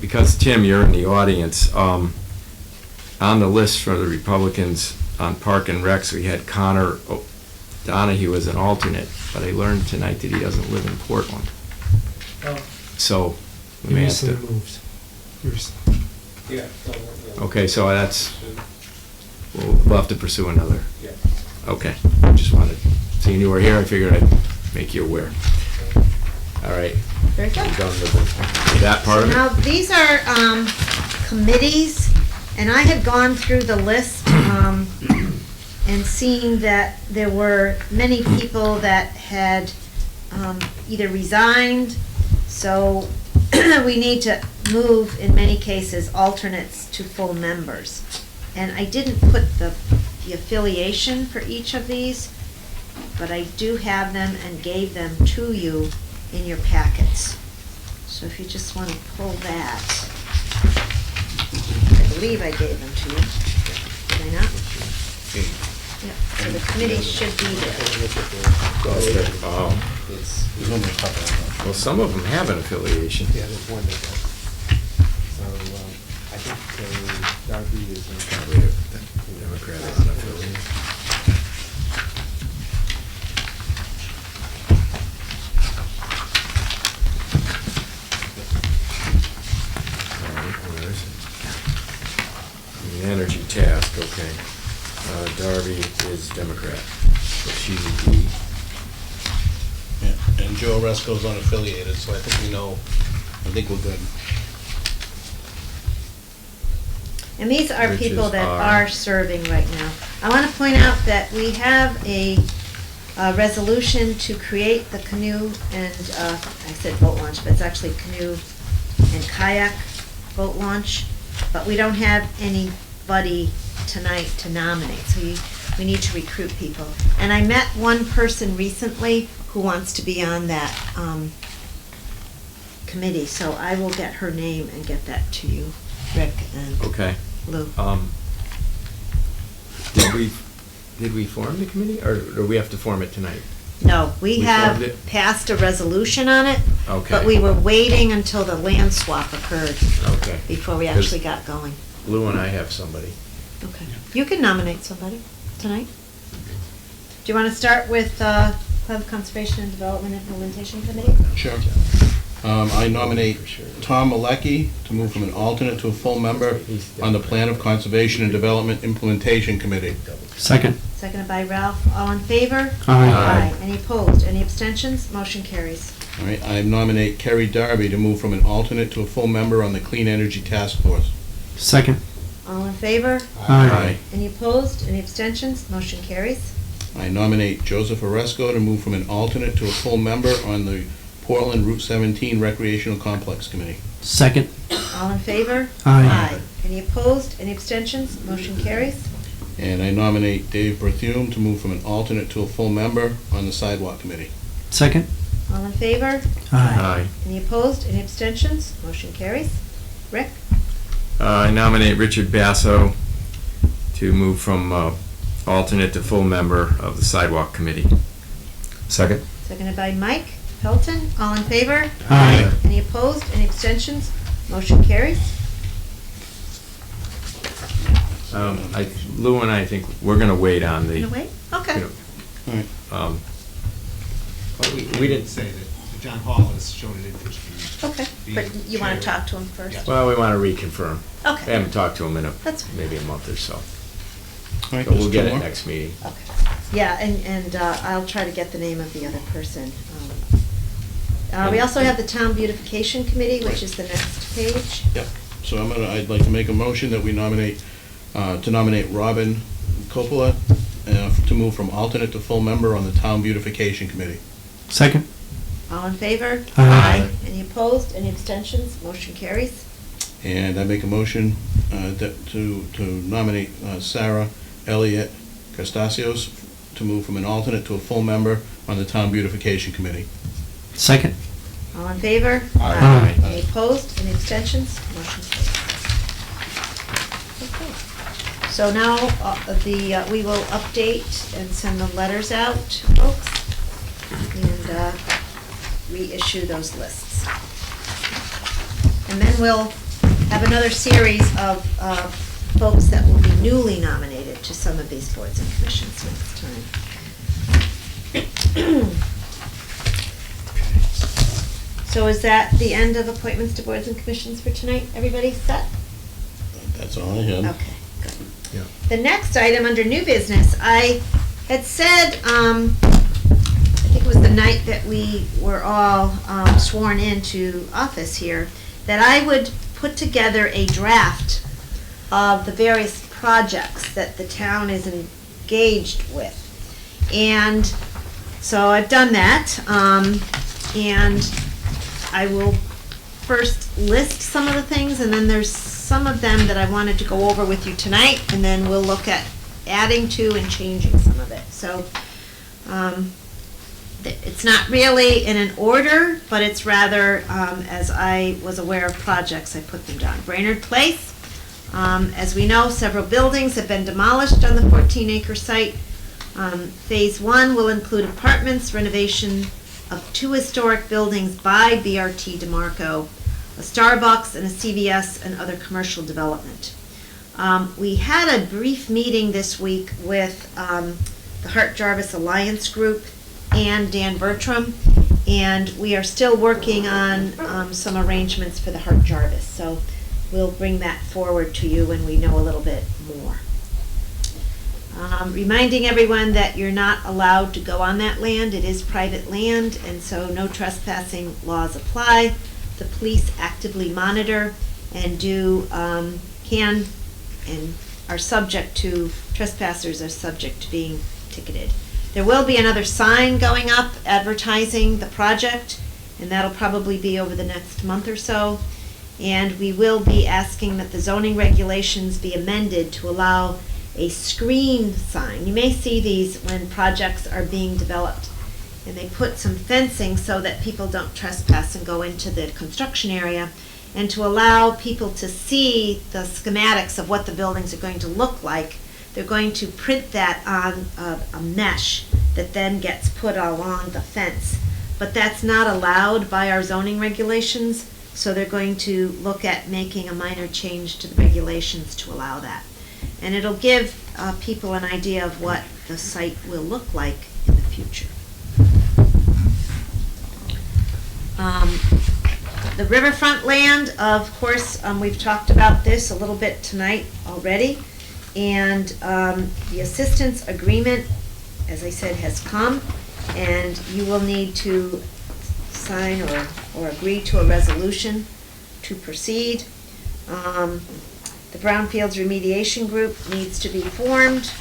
S8: because Tim, you're in the audience, on the list for the Republicans on Park and Recs, we had Connor Donahue as an alternate, but I learned tonight that he doesn't live in Portland.
S10: Oh.
S8: So we
S10: He
S8: may have to.
S10: recently moved.
S9: Yeah.
S8: Okay, so we'll have to pursue another.
S9: Yeah.
S8: Okay, just wanted, seeing you were here, I figured I'd make you aware. All right,
S1: Very good.
S8: I'm done with that part of
S1: Now,
S8: it.
S1: these are committees, and I had gone through the list and seeing that there were many people that had either resigned, so we need to move, in many cases, alternates to full members. And I didn't put the affiliation for each of these, but I do have them and gave them to you in your packets. So if you just want to pull that, I believe I gave them to you. Did I not? Yep, so the committee should be there.
S4: There's only a couple of them.
S8: Well, some of them have an affiliation.
S3: Yeah, there's one that does. So, I think Darby is in.
S8: Democrat is an affiliation. All right, where is it? The Energy Task, okay. Darby is Democrat, so she's a D.
S4: Yeah, and Joe Resco's unaffiliated, so I think I think we're good.
S1: And these are
S8: Which
S1: people
S8: is
S1: that
S8: our-
S1: are serving right now. I want to point out that we have a resolution to create the canoe and, I said boat launch, but it's actually canoe and kayak boat launch, but we don't have anybody tonight to nominate, so we need to recruit people. And I met one person recently who wants to be on that committee, so I will get her name and get that to you, Rick and
S8: Okay.
S1: Lou.
S8: Did we form the committee, or do we have to form it tonight?
S1: No, we
S8: We
S1: have
S8: formed it?
S1: passed a resolution on it,
S8: Okay.
S1: but we were waiting until the land swap occurred
S8: Okay.
S1: before we actually got going.
S8: Lou and I have somebody.
S1: Okay. You can nominate somebody tonight. Do you want to start with Cleveland Conservation and Development Implementation Committee?
S4: Sure. I nominate Tom Malecki to move from an alternate to a full member on the Plan of Conservation and Development Implementation Committee.
S10: Second.
S1: Seconded by Ralph. All in favor?
S10: Aye.
S1: Any opposed? Any abstentions? Motion carries.
S4: All right, I nominate Kerry Darby to move from an alternate to a full member on the Clean Energy Task Force.
S10: Second.
S1: All in favor?
S10: Aye.
S1: Any opposed? Any abstentions? Motion carries.
S4: I nominate Joseph Oresco to move from an alternate to a full member on the Portland Route 17 Recreational Complex Committee.
S10: Second.
S1: All in favor?
S10: Aye.
S1: Any opposed? Any abstentions? Motion carries.
S4: And I nominate Dave Berthume to move from an alternate to a full member on the Sidewalk Committee.
S10: Second.
S1: All in favor?
S8: Aye.
S1: Any opposed? Any abstentions? Motion carries. Rick?
S8: I nominate Richard Basso to move from alternate to full member of the Sidewalk Committee.
S5: Second.
S1: Seconded by Mike Pelton. All in favor?
S10: Aye.
S1: Any opposed? Any abstentions? Motion carries.
S8: Lou and I think we're gonna wait on the.
S1: No wait? Okay.
S8: you
S4: All right.
S8: know,
S3: We didn't say that John Hall has shown an interest in.
S1: Okay. But you want to talk to him first?
S8: Well, we wanna reconfirm. We
S1: Okay.
S8: haven't talked to him in
S1: That's fine.
S8: maybe a month or so.
S4: All right,
S8: So we'll
S4: there's
S8: get
S4: two
S8: it
S4: more.
S8: next meeting.
S1: Okay. Yeah, and I'll try to get the name of the other person. We also have the Town Beautification Committee, which is the next page.
S4: Yep. So I'd like to make a motion that we nominate, to nominate Robin Coppola to move from alternate to full member on the Town Beautification Committee.
S10: Second.
S1: All in favor?
S10: Aye.
S1: Any opposed? Any abstentions? Motion carries.
S4: And I make a motion to nominate Sarah Elliott Costasios to move from an alternate to a full member on the Town Beautification Committee.
S10: Second.
S1: All in favor?
S10: Aye.
S1: Any opposed? Any abstentions? Motion carries. Okay. So now, we will update and send the letters out, folks, and reissue those lists. And then we'll have another series of folks that will be newly nominated to some of these boards and commissions next time. So is that the end of appointments to boards and commissions for tonight? Everybody set?
S4: That's all I had.
S1: Okay, good.
S5: Yeah.
S1: The next item under new business, I had said, I think it was the night that we were all sworn into office here, that I would put together a draft of the various projects that the town is engaged with. And so I've done that, and I will first list some of the things, and then there's some of them that I wanted to go over with you tonight, and then we'll look at adding to and changing some of it. So it's not really in an order, but it's rather, as I was aware of projects, I put them down. Brainerd Place, as we know, several buildings have been demolished on the 14-acre site. Phase 1 will include apartments, renovation of 2 historic buildings by BRT DeMarco, a Starbucks and a CVS, and other commercial development. We had a brief meeting this week with the Hart Jarvis Alliance Group and Dan Bertram, and we are still working on some arrangements for the Hart Jarvis. So we'll bring that forward to you when we know a little bit more. Reminding everyone that you're not allowed to go on that land. It is private land, and so no trespassing laws apply. The police actively monitor and can and are subject to, trespassers are subject to being ticketed. There will be another sign going up advertising the project, and that'll probably be over the next month or so. And we will be asking that the zoning regulations be amended to allow a screen sign. You may see these when projects are being developed, and they put some fencing so that people don't trespass and go into the construction area, and to allow people to see the schematics of what the buildings are going to look like. They're going to print that on a mesh that then gets put along the fence. But that's not allowed by our zoning regulations, so they're going to look at making a minor change to the regulations to allow that. And it'll give people an idea of what the site will look like in the future. The riverfront land, of course, we've talked about this a little bit tonight already. And the assistance agreement, as I said, has come, and you will need to sign or agree to a resolution to proceed. The Brownfields Remediation Group needs to be formed.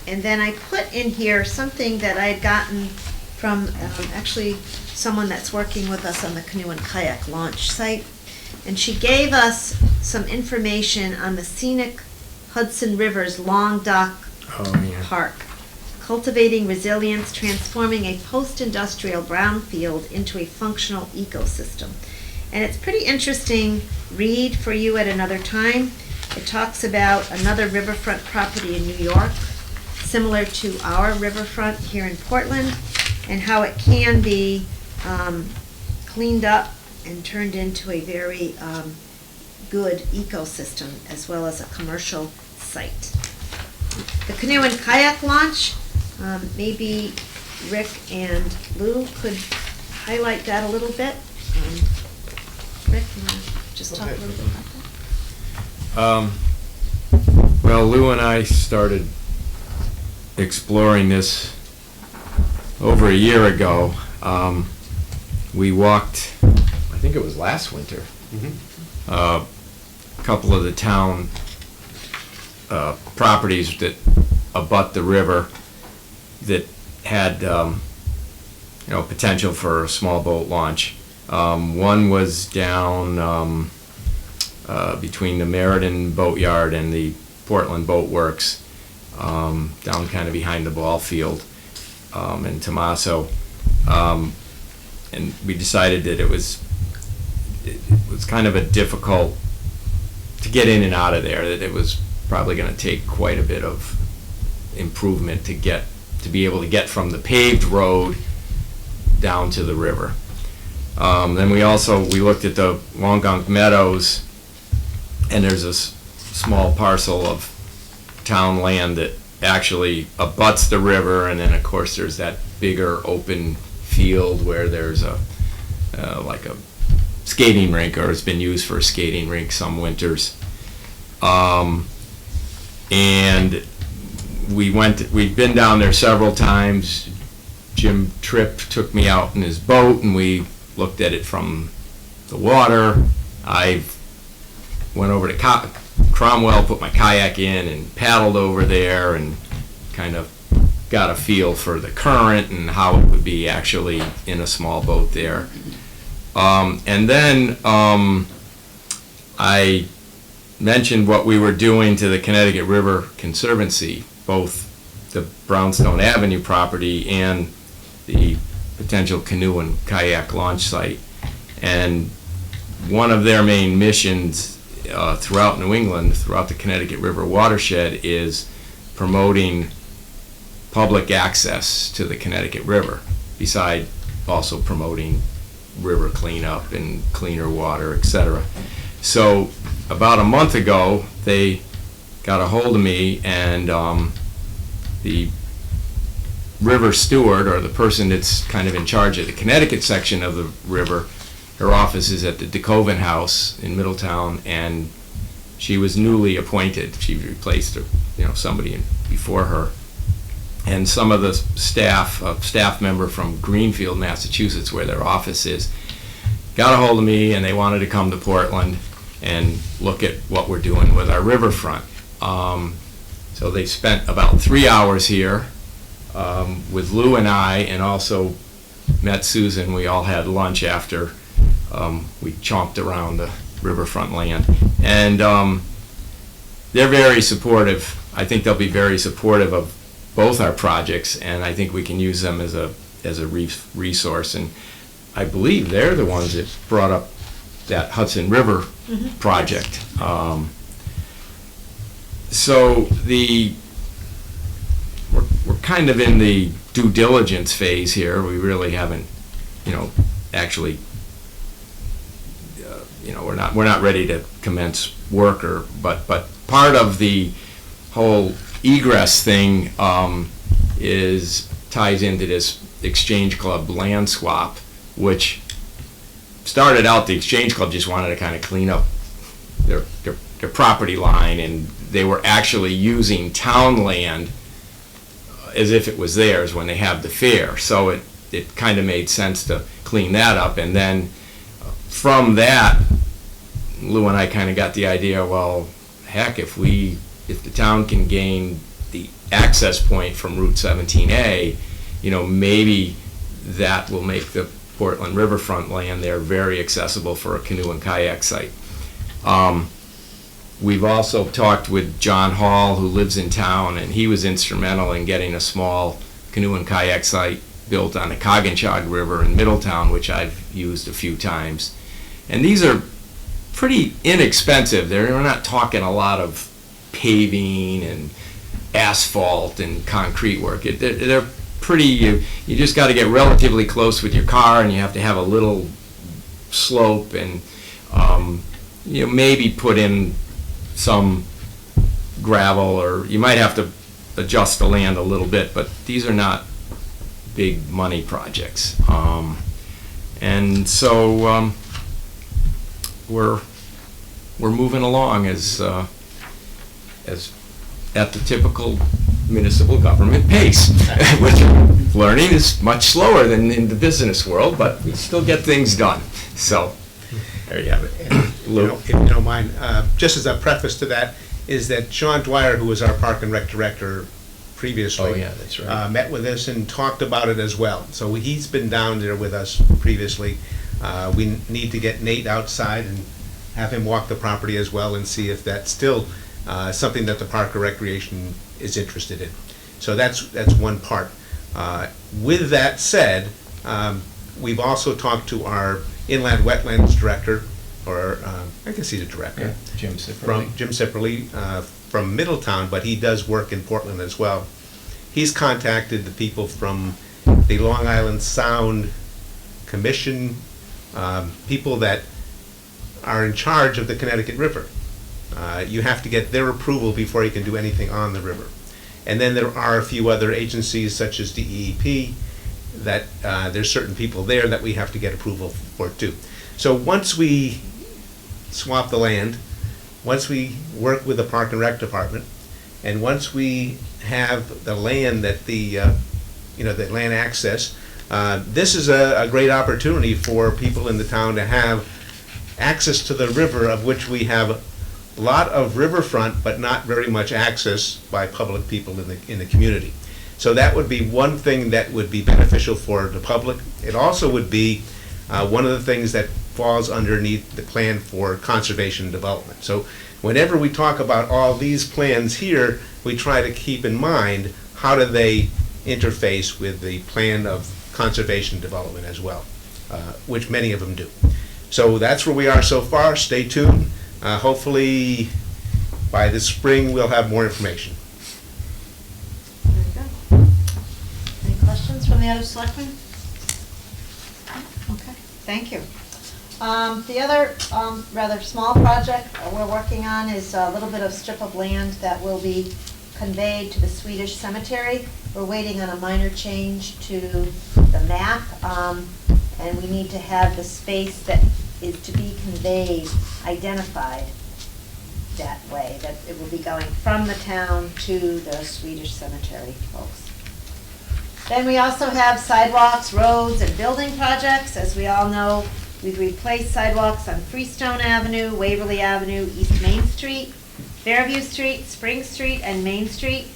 S1: And then I put in here something that I had gotten from actually someone that's working with us on the canoe and kayak launch site. And she gave us some information on the scenic Hudson River's Long Dock Park. Cultivating resilience, transforming a post-industrial brownfield into a functional ecosystem. And it's pretty interesting read for you at another time. It talks about another riverfront property in New York, similar to our riverfront here in Portland, and how it can be cleaned up and turned into a very good ecosystem as well as a commercial site. The canoe and kayak launch, maybe Rick and Lou could highlight that a little bit. Rick, you want to just talk a little bit about that?
S8: Well, Lou and I started exploring this over a year ago. We walked, I think it was last winter, a couple of the town properties that abut the river that had potential for a small boat launch. One was down between the Meriden Boatyard and the Portland Boat Works, down kind of behind the ball field in Tomaso. And we decided that it was kind of a difficult to get in and out of there, that it was probably going to take quite a bit of improvement to be able to get from the paved road down to the river. Then we looked at the Wongunk Meadows, and there's a small parcel of town land that actually abuts the river, and then of course there's that bigger open field where there's like a skating rink, or it's been used for a skating rink some winters. And we've been down there several times. Jim Tripp took me out in his boat and we looked at it from the water. I went over to Cromwell, put my kayak in and paddled over there and kind of got a feel for the current and how it would be actually in a small boat there. And then I mentioned what we were doing to the Connecticut River Conservancy, both the Brownstone Avenue property and the potential canoe and kayak launch site. And one of their main missions throughout New England, throughout the Connecticut River watershed, is promoting public access to the Connecticut River, beside also promoting river cleanup and cleaner water, etc. So about a month ago, they got a hold of me, and the river steward, or the person that's kind of in charge of the Connecticut section of the river, her office is at the DeKoven House in Middletown, and she was newly appointed. She replaced somebody before her. And some of the staff, a staff member from Greenfield, Massachusetts, where their office is, got a hold of me, and they wanted to come to Portland and look at what we're doing with our riverfront. So they spent about 3 hours here with Lou and I, and also met Susan. We all had lunch after we chomped around the riverfront land. And they're very supportive. I think they'll be very supportive of both our projects, and I think we can use them as a resource. And I believe they're the ones that brought up that Hudson River project. So we're kind of in the due diligence phase here. We really haven't, actually, we're not ready to commence work, but part of the whole egress thing ties into this Exchange Club land swap, which started out, the Exchange Club just wanted to kind of clean up their property line, and they were actually using town land as if it was theirs when they have the fair. So it kind of made sense to clean that up. And then from that, Lou and I kind of got the idea, well, heck, if the town can gain the access point from Route 17A, maybe that will make the Portland riverfront land there very accessible for a canoe and kayak site. We've also talked with John Hall, who lives in town, and he was instrumental in getting a small canoe and kayak site built on the Coggins River in Middletown, which I've used a few times. And these are pretty inexpensive. We're not talking a lot of paving and asphalt and concrete work. They're pretty, you just got to get relatively close with your car, and you have to have a little slope, and maybe put in some gravel, or you might have to adjust the land a little bit, but these are not big money projects. And so we're moving along as at the typical municipal government pace, which learning is much slower than in the business world, but we still get things done. So there you have it. Lou.
S12: If you don't mind, just as a preface to that, is that Sean Dwyer, who was our Park and Rec director previously.
S2: Oh, yeah, that's right.
S12: Met with us and talked about it as well. So he's been down there with us previously. We need to get Nate outside and have him walk the property as well and see if that's still something that the Park and Recreation is interested in. So that's one part. With that said, we've also talked to our inland wetlands director, or I guess he's a director.
S2: Jim Sipperly.
S12: From Jim Sipperly, from Middletown, but he does work in Portland as well. He's contacted the people from the Long Island Sound Commission, people that are in charge of the Connecticut River. You have to get their approval before you can do anything on the river. And then there are a few other agencies such as DEEP that there's certain people there that we have to get approval for too. So once we swap the land, once we work with the Park and Rec Department, and once we have the land that the land access, this is a great opportunity for people in the town to have access to the river, of which we have a lot of riverfront, but not very much access by public people in the community. So that would be one thing that would be beneficial for the public. It also would be one of the things that falls underneath the plan for conservation and development. So whenever we talk about all these plans here, we try to keep in mind how do they interface with the plan of conservation and development as well, which many of them do. So that's where we are so far. Stay tuned. Hopefully by the spring we'll have more information.
S1: Very good. Any questions from the other selectmen? Okay, thank you. The other rather small project we're working on is a little bit of strip of land that will be conveyed to the Swedish cemetery. We're waiting on a minor change to the map, and we need to have the space that is to be conveyed identified that way, that it will be going from the town to the Swedish cemetery folks. Then we also have sidewalks, roads, and building projects. As we all know, we've replaced sidewalks on Freestone Avenue, Waverly Avenue, East Main Street, Fairview Street, Spring Street, and Main Street.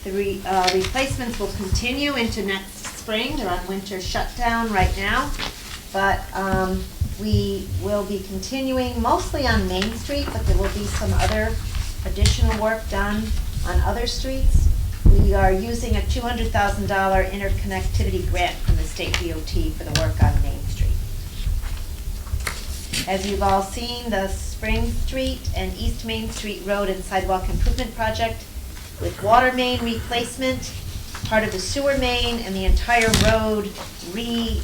S1: The replacements will continue into next spring. They're on winter shutdown right now, but we will be continuing mostly on Main Street, but there will be some other additional work done on other streets. We are using a $200,000 interconnectivity grant from the state DOT for the work on Main Street. As you've all seen, the Spring Street and East Main Street Road and Sidewalk Improvement Project with water main replacement, part of the sewer main, and the entire road really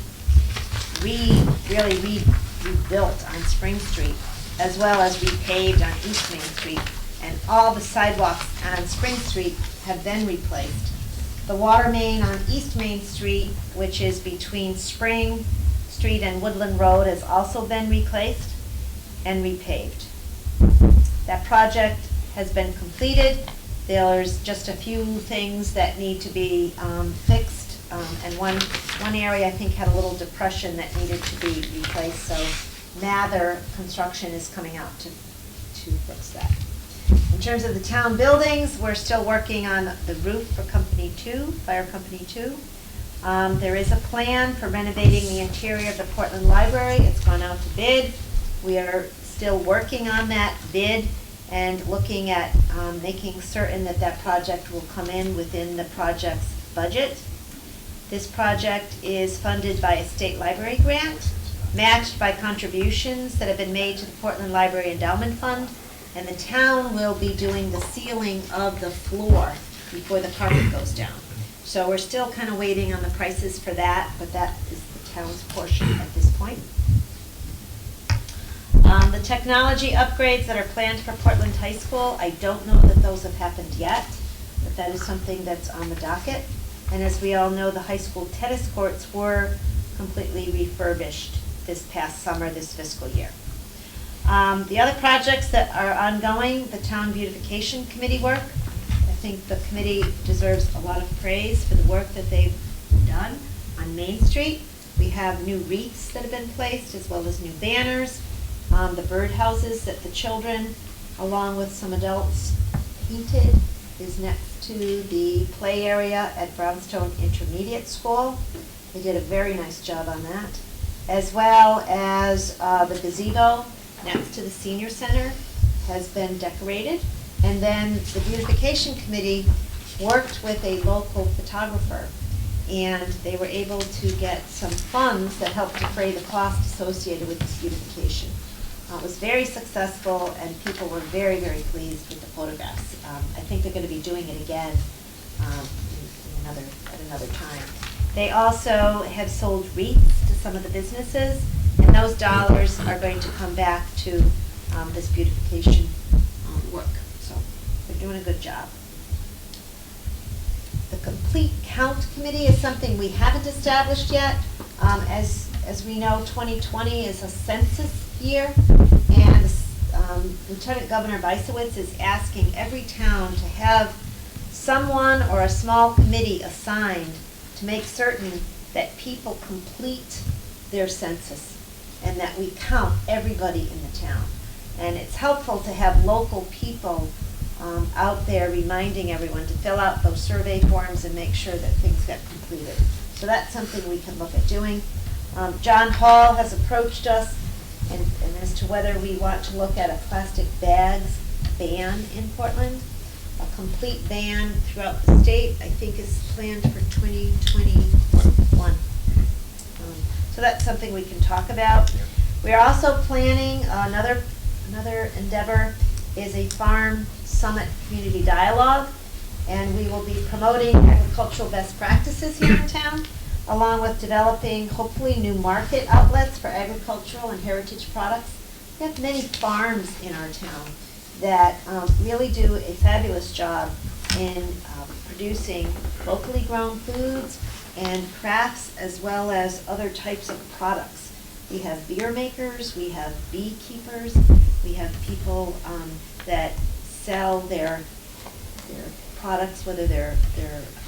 S1: rebuilt on Spring Street, as well as repaved on East Main Street. And all the sidewalks on Spring Street have been replaced. The water main on East Main Street, which is between Spring Street and Woodland Road, has also been replaced and repaved. That project has been completed. There's just a few things that need to be fixed, and one area I think had a little depression that needed to be replaced, so Mather Construction is coming out to fix that. In terms of the town buildings, we're still working on the roof for Company 2, Fire Company 2. There is a plan for renovating the interior of the Portland Library. It's gone out to bid. We are still working on that bid and looking at making certain that that project will come in within the project's budget. This project is funded by a state library grant, matched by contributions that have been made to the Portland Library Endowment Fund, and the town will be doing the sealing of the floor before the carpet goes down. So we're still kind of waiting on the prices for that, but that is the town's portion at this point. The technology upgrades that are planned for Portland High School, I don't know that those have happened yet, but that is something that's on the docket. And as we all know, the high school tennis courts were completely refurbished this past summer, this fiscal year. The other projects that are ongoing, the Town Beautification Committee work. I think the committee deserves a lot of praise for the work that they've done on Main Street. We have new wreaths that have been placed, as well as new banners. The birdhouses that the children, along with some adults, painted is next to the play area at Brownstone Intermediate School. They did a very nice job on that. As well as the gazebo next to the senior center has been decorated. And then the beautification committee worked with a local photographer, and they were able to get some funds that helped defray the cost associated with this beautification. It was very successful, and people were very, very pleased with the photographs. I think they're going to be doing it again at another time. They also have sold wreaths to some of the businesses, and those dollars are going to come back to this beautification work. So they're doing a good job. The Complete Count Committee is something we haven't established yet. As we know, 2020 is a census year, and Lieutenant Governor Bicewitz is asking every town to have someone or a small committee assigned to make certain that people complete their census and that we count everybody in the town. And it's helpful to have local people out there reminding everyone to fill out those survey forms and make sure that things get completed. So that's something we can look at doing. John Hall has approached us and as to whether we want to look at a plastic bags ban in Portland. A complete ban throughout the state, I think, is planned for 2021. So that's something we can talk about. We are also planning another endeavor is a farm summit community dialogue, and we will be promoting agricultural best practices here in town, along with developing hopefully new market outlets for agricultural and heritage products. We have many farms in our town that really do a fabulous job in producing locally grown foods and crafts, as well as other types of products. We have beer makers, we have beekeepers, we have people that sell their products, whether they're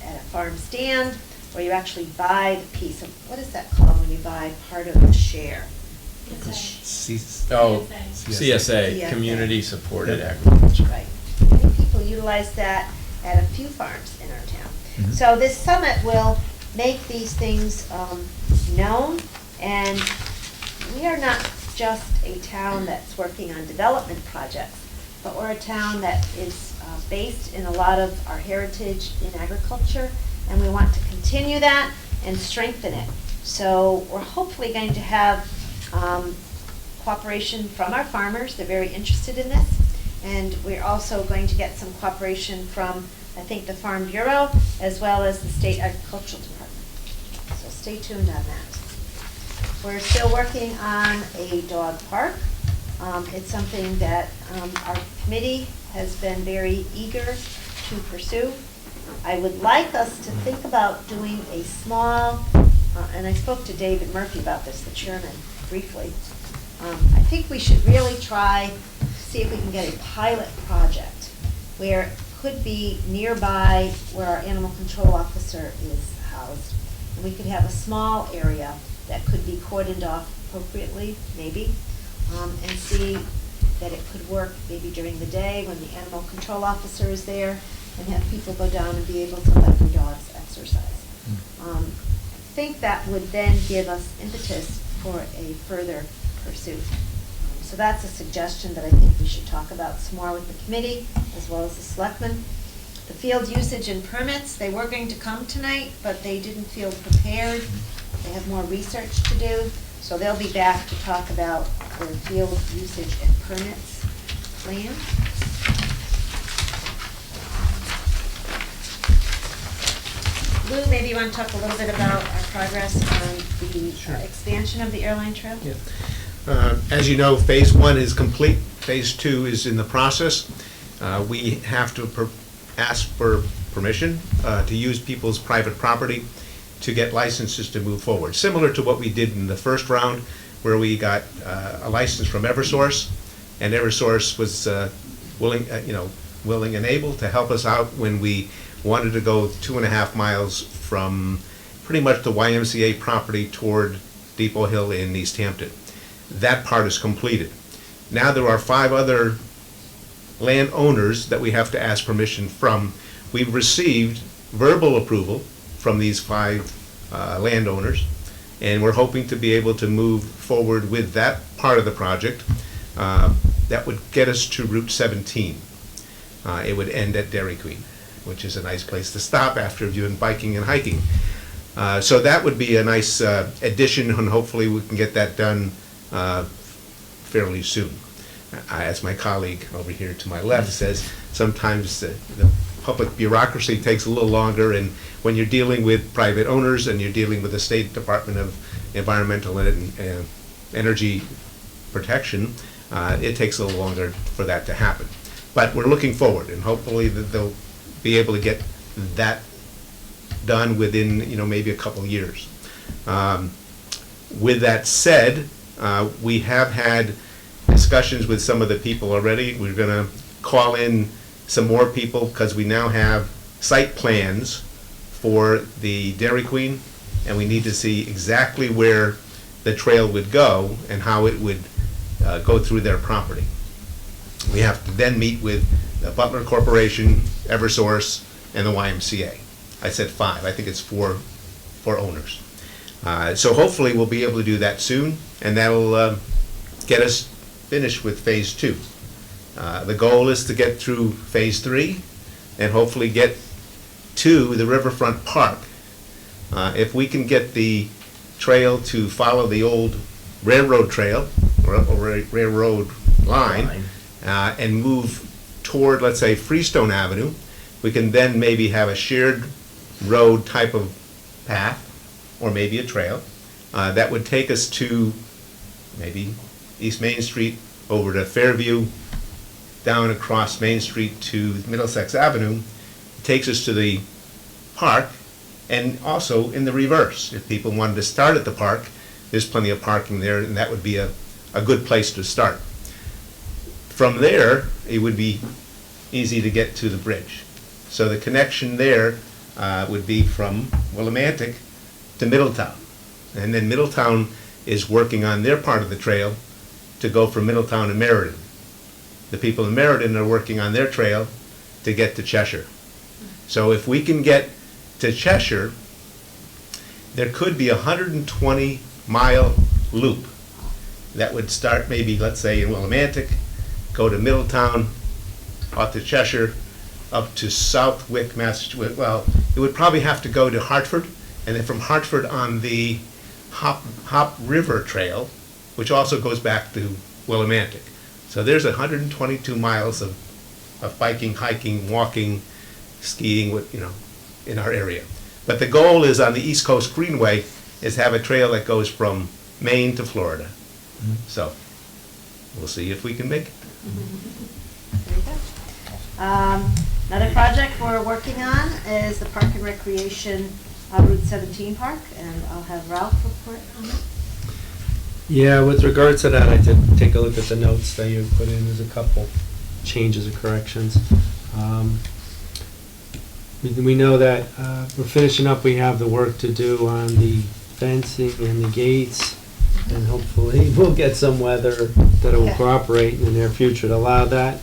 S1: at a farm stand or you actually buy the piece of, what is that called when you buy part of the share?
S8: CSA, Community Supported Agriculture.
S1: Right. Many people utilize that at a few farms in our town. So this summit will make these things known, and we are not just a town that's working on development projects, but we're a town that is based in a lot of our heritage in agriculture, and we want to continue that and strengthen it. So we're hopefully going to have cooperation from our farmers. They're very interested in this. And we're also going to get some cooperation from, I think, the Farm Bureau, as well as the State Agricultural Department. So stay tuned on that. We're still working on a dog park. It's something that our committee has been very eager to pursue. I would like us to think about doing a small, and I spoke to David Murphy about this, the chairman, briefly. I think we should really try to see if we can get a pilot project where it could be nearby where our animal control officer is housed. And we could have a small area that could be cordoned off appropriately, maybe, and see that it could work maybe during the day when the animal control officer is there, and have people go down and be able to let their dogs exercise. I think that would then give us impetus for a further pursuit. So that's a suggestion that I think we should talk about some more with the committee, as well as the selectmen. The field usage and permits, they were going to come tonight, but they didn't feel prepared. They have more research to do, so they'll be back to talk about their field usage and permits plan. Lou, maybe you want to talk a little bit about our progress on the expansion of the airline trail?
S12: Yeah. As you know, Phase 1 is complete. Phase 2 is in the process. We have to ask for permission to use people's private property to get licenses to move forward. Similar to what we did in the first round, where we got a license from Eversource, and Eversource was willing and able to help us out when we wanted to go 2.5 miles from pretty much the YMCA property toward Depot Hill in East Hampton. That part is completed. Now there are 5 other landowners that we have to ask permission from. We've received verbal approval from these 5 landowners, and we're hoping to be able to move forward with that part of the project. That would get us to Route 17. It would end at Dairy Queen, which is a nice place to stop after doing biking and hiking. So that would be a nice addition, and hopefully we can get that done fairly soon. As my colleague over here to my left says, sometimes the public bureaucracy takes a little longer, and when you're dealing with private owners and you're dealing with the State Department of Environmental and Energy Protection, it takes a little longer for that to happen. But we're looking forward, and hopefully that they'll be able to get that done within, maybe a couple years. With that said, we have had discussions with some of the people already. We're going to call in some more people because we now have site plans for the Dairy Queen, and we need to see exactly where the trail would go and how it would go through their property. We have to then meet with the Butler Corporation, Eversource, and the YMCA. I said 5. I think it's 4 owners. So hopefully we'll be able to do that soon, and that'll get us finished with Phase 2. The goal is to get through Phase 3 and hopefully get to the Riverfront Park. If we can get the trail to follow the old railroad trail or railroad line and move toward, let's say, Freestone Avenue, we can then maybe have a shared road type of path or maybe a trail that would take us to maybe East Main Street over to Fairview, down across Main Street to Middlesex Avenue. It takes us to the park, and also in the reverse. If people wanted to start at the park, there's plenty of parking there, and that would be a good place to start. From there, it would be easy to get to the bridge. So the connection there would be from Willimantic to Middletown. And then Middletown is working on their part of the trail to go from Middletown to Meriden. The people in Meriden are working on their trail to get to Cheshire. So if we can get to Cheshire, there could be a 120-mile loop that would start maybe, let's say, in Willimantic, go to Middletown, out to Cheshire, up to Southwick, Massachusetts. Well, it would probably have to go to Hartford, and then from Hartford on the Hop River Trail, which also goes back to Willimantic. So there's 122 miles of biking, hiking, walking, skiing, in our area. But the goal is on the East Coast Greenway is to have a trail that goes from Maine to Florida. Mm-hmm. So we'll see if we can make it.
S1: There you go. Another project we're working on is the Park and Recreation Route 17 Park, and I'll have Ralph report on that.
S10: Yeah, with regards to that, I did take a look at the notes that you put in. There's a couple changes or corrections. We know that we're finishing up. We have the work to do on the fencing and the gates, and hopefully we'll get some weather that will cooperate in the near future to allow that.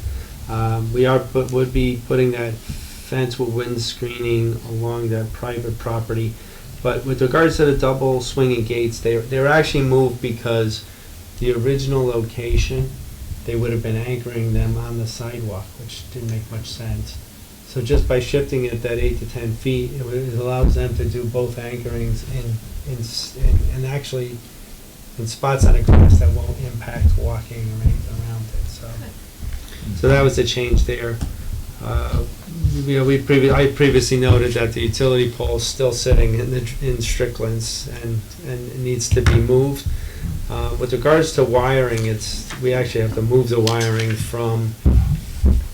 S10: We would be putting that fence with wind screening along that private property. But with regards to the double swinging gates, they were actually moved because the original location, they would have been anchoring them on the sidewalk, which didn't make much sense. So just by shifting it that 8 to 10 feet, it allows them to do both anchorings and actually in spots on the grass that won't impact walking or anything around it. So that was the change there. I previously noted that the utility pole is still sitting in Strickland's and it needs to be moved. With regards to wiring, we actually have to move the wiring from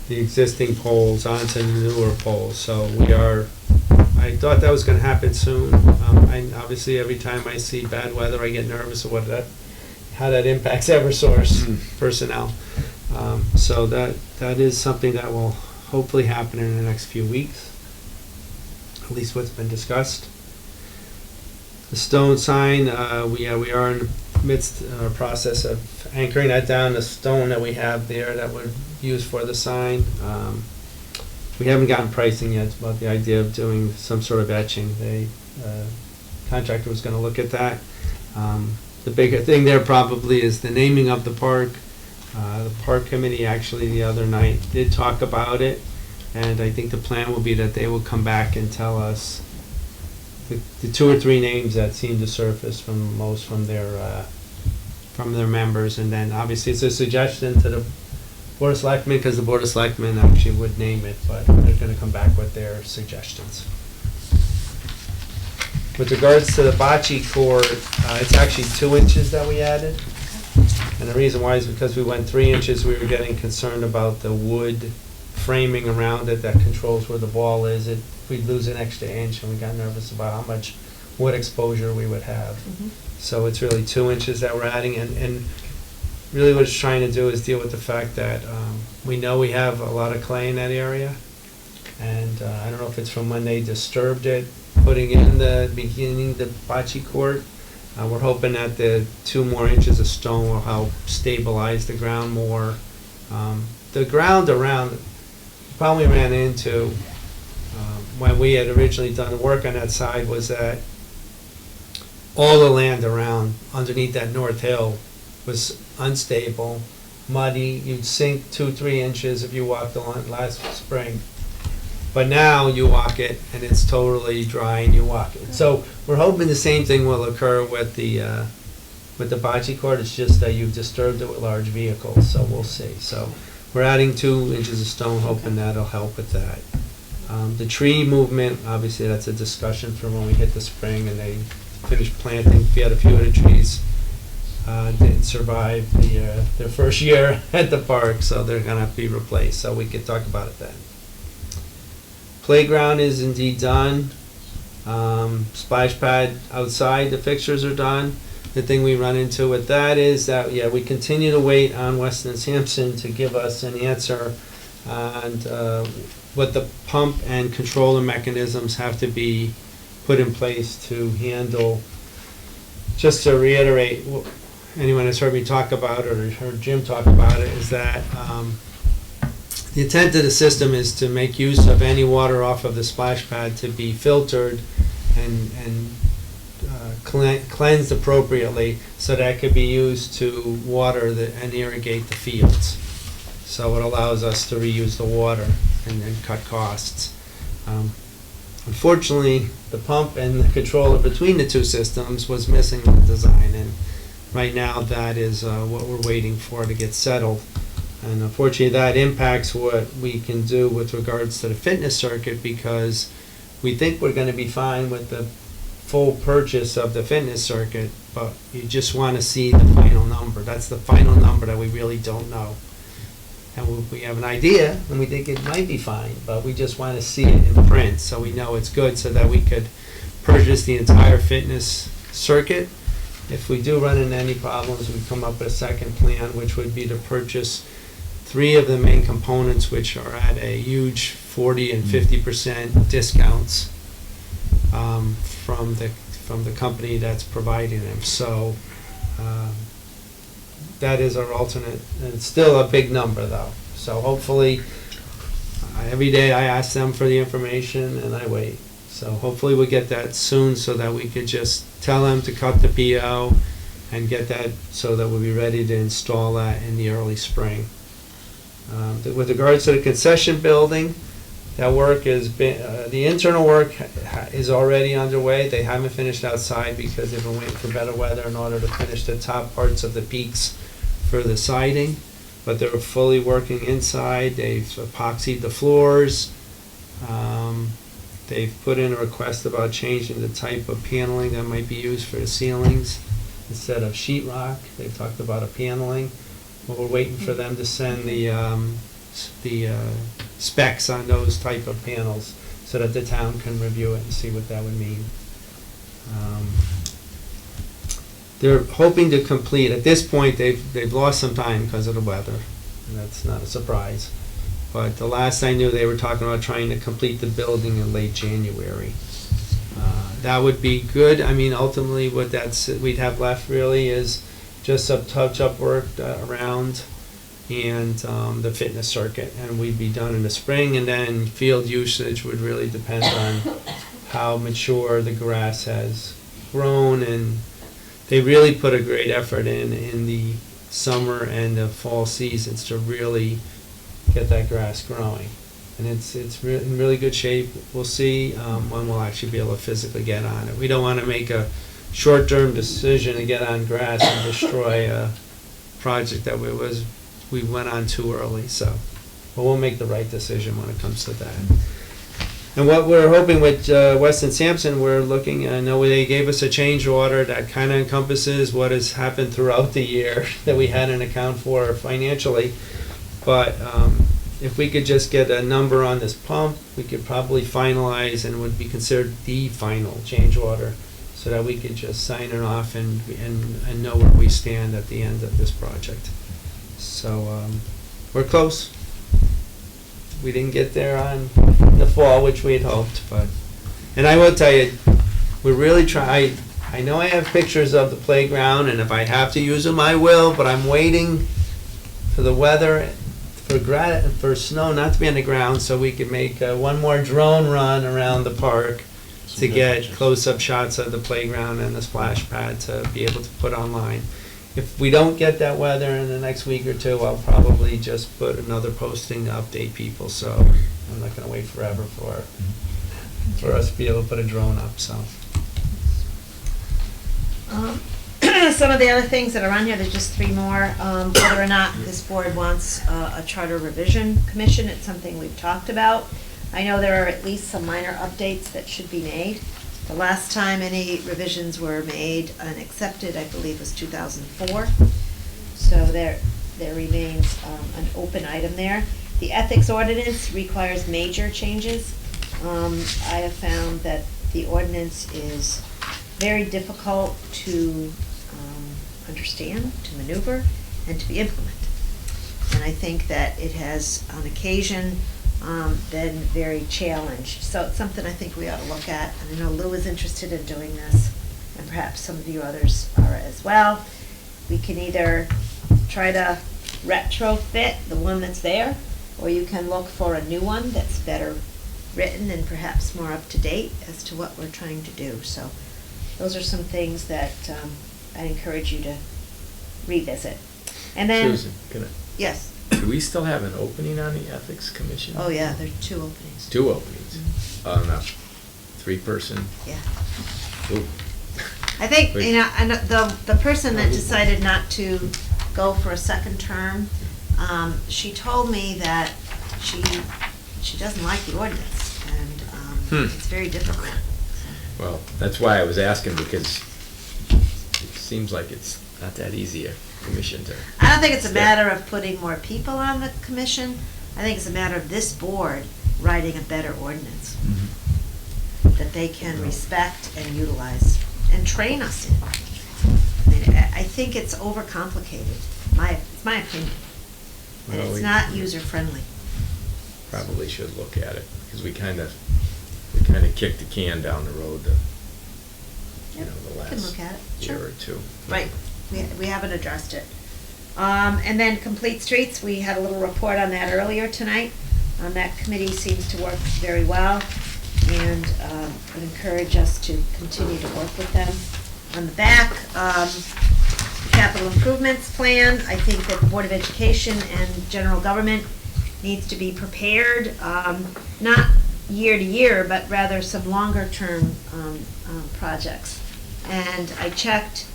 S10: the existing poles onto newer poles. So I thought that was going to happen soon. Obviously, every time I see bad weather, I get nervous of how that impacts Eversource personnel. So that is something that will hopefully happen in the next few weeks, at least what's been discussed. The stone sign, we are in the midst of a process of anchoring that down. The stone that we have there that would use for the sign. We haven't gotten pricing yet about the idea of doing some sort of etching. The contractor was gonna look at that. The bigger thing there probably is the naming of the park. The park committee actually the other night did talk about it, and I think the plan will be that they will come back and tell us the 2 or 3 names that seem to surface from their members, and then obviously it's a suggestion to the Board of Selectmen, because the Board of Selectmen actually would name it, but they're gonna come back with their suggestions. With regards to the bocce court, it's actually 2 inches that we added. And the reason why is because we went 3 inches, we were getting concerned about the wood framing around it that controls where the ball is. We'd lose an extra inch, and we got nervous about how much wood exposure we would have. So it's really 2 inches that we're adding, and really what it's trying to do is deal with the fact that we know we have a lot of clay in that area, and I don't know if it's from when they disturbed it, putting in the beginning the bocce court. We're hoping that the 2 more inches of stone will help stabilize the ground more. The ground around, the problem we ran into when we had originally done the work on that side was that all the land around underneath that north hill was unstable, muddy. You'd sink 2-3 inches if you walked along last spring. But now you walk it and it's totally dry and you walk it. So we're hoping the same thing will occur with the bocce court. It's just that you've disturbed it with large vehicles, so we'll see. So we're adding 2 inches of stone, hoping that'll help with that. The tree movement, obviously that's a discussion for when we hit the spring and they finish planting. We had a few of the trees didn't survive their first year at the park, so they're gonna be replaced, so we could talk about it then. Playground is indeed done. Splash pad outside, the fixtures are done. The thing we run into with that is that, yeah, we continue to wait on Weston and Sampson to give us an answer on what the pump and controller mechanisms have to be put in place to handle. Just to reiterate, anyone has heard me talk about it or heard Jim talk about it, is that the intent of the system is to make use of any water off of the splash pad to be filtered and cleansed appropriately so that it could be used to water and irrigate the fields. So it allows us to reuse the water and cut costs. Unfortunately, the pump and the controller between the 2 systems was missing in the design, and right now that is what we're waiting for to get settled. And unfortunately that impacts what we can do with regards to the fitness circuit, because we think we're going to be fine with the full purchase of the fitness circuit, but you just want to see the final number. That's the final number that we really don't know. And we have an idea, and we think it might be fine, but we just want to see it in print so we know it's good, so that we could purchase the entire fitness circuit. If we do run into any problems, we come up with a second plan, which would be to purchase 3 of the main components, which are at a huge 40 and 50% discounts from the company that's providing them. So that is our alternate, and it's still a big number though. So hopefully, every day I ask them for the information and I wait. So hopefully we get that soon so that we could just tell them to cut the PO and get that so that we'll be ready to install that in the early spring. With regards to the concession building, that work has been, the internal work is already underway. They haven't finished outside because they've been waiting for better weather in order to finish the top parts of the peaks for the siding. But they're fully working inside. They've epoxied the floors. They've put in a request about changing the type of paneling that might be used for the ceilings. Instead of sheetrock, they've talked about a paneling. But we're waiting for them to send the specs on those type of panels so that the town can review it and see what that would mean. They're hoping to complete, at this point they've lost some time because of the weather, and that's not a surprise. But the last I knew, they were talking about trying to complete the building in late January. That would be good. I mean, ultimately what we'd have left really is just some touch-up work around and the fitness circuit, and we'd be done in the spring, and then field usage would really depend on how mature the grass has grown, and they really put a great effort in the summer and the fall seasons to really get that grass growing. And it's in really good shape. We'll see when we'll actually be able to physically get on it. We don't want to make a short-term decision to get on grass and destroy a project that we went on too early. So, but we'll make the right decision when it comes to that. And what we're hoping with Weston Sampson, we're looking, I know they gave us a change order that kind of encompasses what has happened throughout the year that we hadn't account for financially. But if we could just get a number on this pump, we could probably finalize and would be considered the final change order, so that we could just sign it off and know where we stand at the end of this project. So we're close. We didn't get there on the fall, which we had hoped, but, and I will tell you, we're really trying. I know I have pictures of the playground, and if I have to use them, I will, but I'm waiting for the weather, for snow not to be on the ground, so we can make one more drone run around the park to get close-up shots of the playground and the splash pad to be able to put online. If we don't get that weather in the next week or two, I'll probably just put another posting to update people, so I'm not gonna wait forever for us to be able to put a drone up, so.
S1: Some of the other things that are on here, there's just three more. Whether or not this board wants a charter revision commission, it's something we've talked about. I know there are at least some minor updates that should be made. The last time any revisions were made and accepted, I believe, was 2004. So there remains an open item there. The ethics ordinance requires major changes. I have found that the ordinance is very difficult to understand, to maneuver, and to be implemented. And I think that it has, on occasion, been very challenged. So it's something I think we ought to look at. And I know Lou is interested in doing this, and perhaps some of you others are as well. We can either try to retrofit the one that's there, or you can look for a new one that's better written and perhaps more up to date as to what we're trying to do. So those are some things that I encourage you to revisit. And then,
S8: Susan, can I?
S1: Yes.
S8: Do we still have an opening on the Ethics Commission?
S1: Oh, yeah, there are 2 openings.
S8: 2 openings?
S1: Mhm.
S8: No. 3-person?
S1: Yeah.
S8: Ooh.
S1: I think,
S8: Wait.
S1: you know, and the person that decided not to go for a second term, she told me that she doesn't like the ordinance, and it's very difficult.
S8: Well, that's why I was asking, because it seems like it's not that easy a commission to.
S1: I don't think it's a
S8: staff.
S1: matter of putting more people on the commission. I think it's a matter of this board writing a better ordinance that they can respect and utilize and train us in. I mean, I think it's overcomplicated. It's my opinion. And
S8: Well,
S1: it's
S8: we-
S1: not user-friendly.
S8: Probably should look at it, because we kind of kicked the can down the road the
S1: Yep,
S8: the
S1: we can look at it,
S8: year
S1: sure.
S8: or two.
S1: Right, we haven't addressed it. And then Complete Streets, we had a little report on that earlier tonight. That committee seems to work very well, and would encourage us to continue to work with them. On the back, capital improvements plan, I think that the Board of Education and general government needs to be prepared, not year to year, but rather some longer term projects. And I checked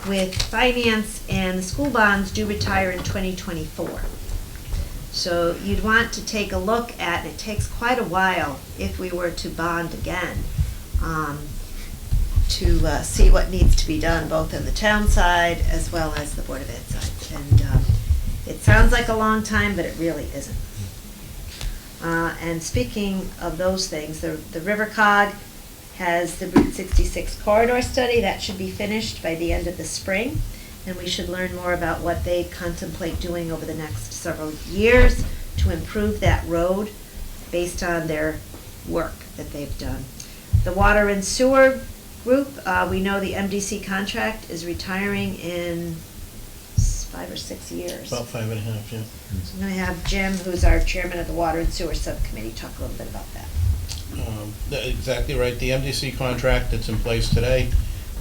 S1: with finance, and the school bonds do retire in 2024. So you'd want to take a look at, and it takes quite a while if we were to bond again, to see what needs to be done both on the town side as well as the Board of Ed side. And it sounds like a long time, but it really isn't. And speaking of those things, the River Cog has the Route 66 corridor study. That should be finished by the end of the spring, and we should learn more about what they contemplate doing over the next several years to improve that road based on their work that they've done. The water and sewer group, we know the MDC contract is retiring in 5 or 6 years.
S4: About 5.5, yeah.
S1: So I'm going to have Jim, who's our chairman of the Water and Sewer Subcommittee, talk a little bit about that.
S4: Exactly right. The MDC contract that's in place today,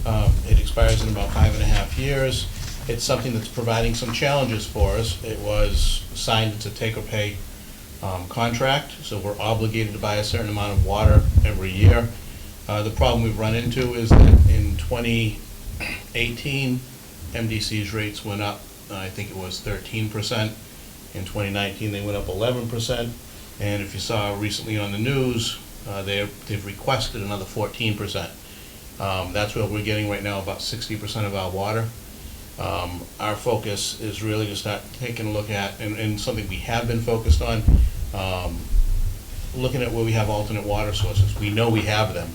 S4: it expires in about 5.5 years. It's something that's providing some challenges for us. It was signed, it's a take-or-pay contract, so we're obligated to buy a certain amount of water every year. The problem we've run into is that in 2018, MDC's rates went up, I think it was 13%. In 2019, they went up 11%. And if you saw recently on the news, they've requested another 14%. That's what we're getting right now, about 60% of our water. Our focus is really to start taking a look at, and something we have been focused on, looking at where we have alternate water sources. We know we have them.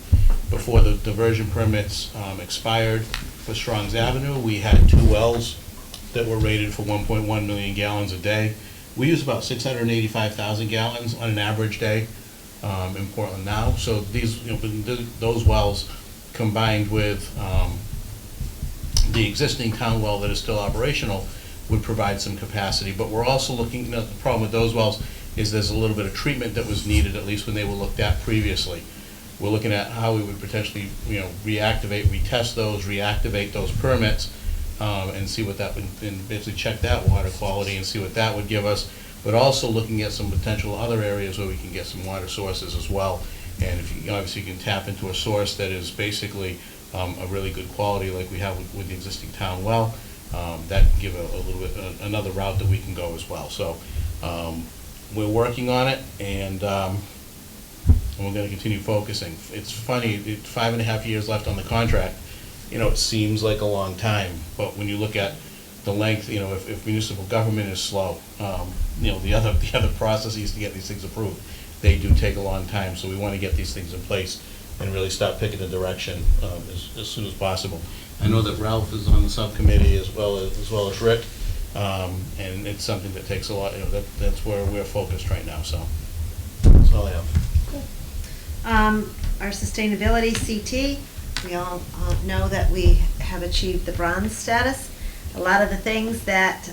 S4: Before the diversion permits expired for Strong's Avenue, we had 2 wells that were rated for 1.1 million gallons a day. We use about 685,000 gallons on an average day in Portland now. So these, those wells combined with the existing town well that is still operational would provide some capacity. But we're also looking, the problem with those wells is there's a little bit of treatment that was needed, at least when they were looked at previously. We're looking at how we would potentially, reactivate, retest those, reactivate those permits, and see what that would, and basically check that water quality and see what that would give us. But also looking at some potential other areas where we can get some water sources as well. And if you obviously can tap into a source that is basically a really good quality, like we have with the existing town well, that can give a little bit another route that we can go as well. So we're working on it, and we're going to continue focusing. It's funny, 5.5 years left on the contract. It seems like a long time, but when you look at the length, if municipal government is slow, the other processes to get these things approved, they do take a long time. So we want to get these things in place and really start picking the direction as soon as possible. I know that Ralph is on the subcommittee as well as Rick, and it's something that takes a lot. That's where we're focused right now. So that's all I have.
S1: Our sustainability CT, we all know that we have achieved the bronze status. A lot of the things that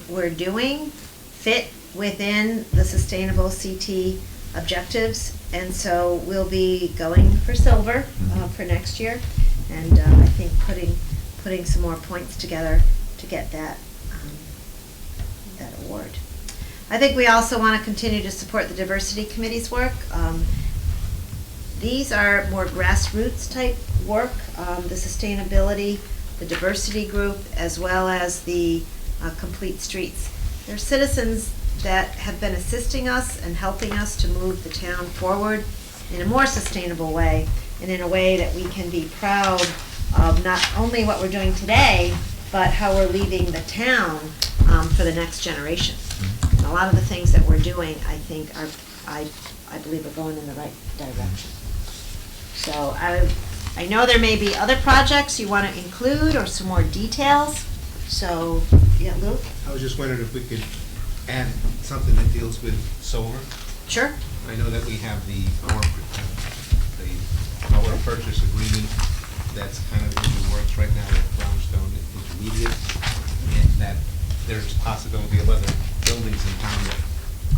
S1: we're doing fit within the sustainable CT objectives, and so we'll be going for silver for next year, and I think putting some more points together to get that award. I think we also want to continue to support the diversity committee's work. These are more grassroots type work, the sustainability, the diversity group, as well as the Complete Streets. They're citizens that have been assisting us and helping us to move the town forward in a more sustainable way, and in a way that we can be proud of not only what we're doing today, but how we're leaving the town for the next generation. And a lot of the things that we're doing, I think, I believe are going in the right direction. So I know there may be other projects you want to include or some more details. So, yeah, Luke?
S12: I was just wondering if we could add something that deals with solar.
S1: Sure.
S12: I know that we have the power purchase agreement that's kind of in the works right now with Brownstone Intermediate, and that there's possibility of other buildings in town that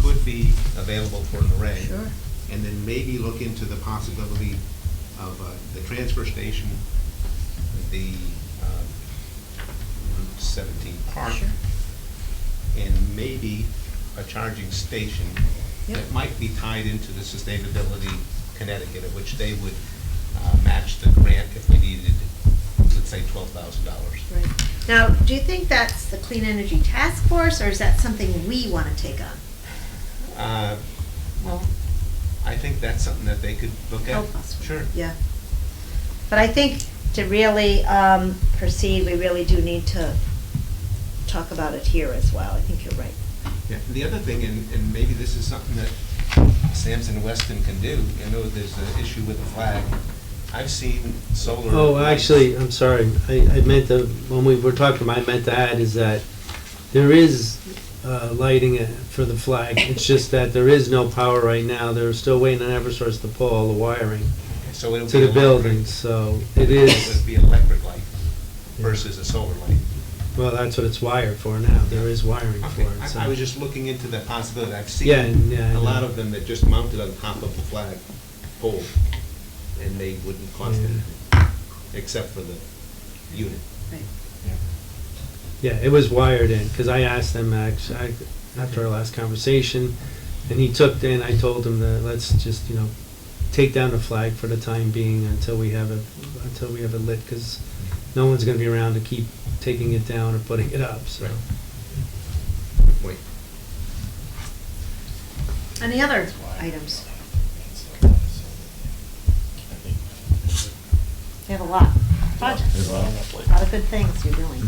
S12: could be available for an array.
S1: Sure.
S12: And then maybe look into the possibility of the transfer station, the Route 17 Park,
S1: Sure.
S12: and maybe a charging station that might be tied into the Sustainability Connecticut, at which they would match the grant if we needed, let's say, $12,000.
S1: Right. Now, do you think that's the Clean Energy Task Force, or is that something we want to take on? Well,
S12: I think that's something that they could look at.
S1: help us with.
S12: Sure.
S1: Yeah. But I think to really proceed, we really do need to talk about it here as well. I think you're right.
S12: Yeah. And the other thing, and maybe this is something that Sampson Weston can do. I know there's an issue with the flag. I've seen solar.
S10: Oh,
S12: lights.
S10: actually, I'm sorry. I meant to, when we were talking, I meant to add is that there is lighting for the flag. It's just that there is no power right now. They're still waiting on Eversource to pull all the wiring
S12: So it'll
S10: to
S12: be
S10: the building. So it
S12: It
S10: is.
S12: would be an electric light versus a solar light.
S10: Well, that's what it's wired for now. There is wiring for
S12: Okay,
S10: it. So.
S12: I was just looking into the possibility. I've
S10: Yeah,
S12: seen
S10: yeah, I
S12: a lot
S10: know.
S12: of them that just mounted on top of the flag pole, and they wouldn't cost
S10: Yeah.
S12: anything, except for the unit.
S10: Yeah, it was wired in, because I asked them after our last conversation, and he took, and I told him that let's just, take down the flag for the time being until we have it lit, because no one's gonna be around to keep taking it down or putting it up, so.
S12: Right. Wait.
S1: Any other items? You have a lot of projects, a lot of good things you're doing.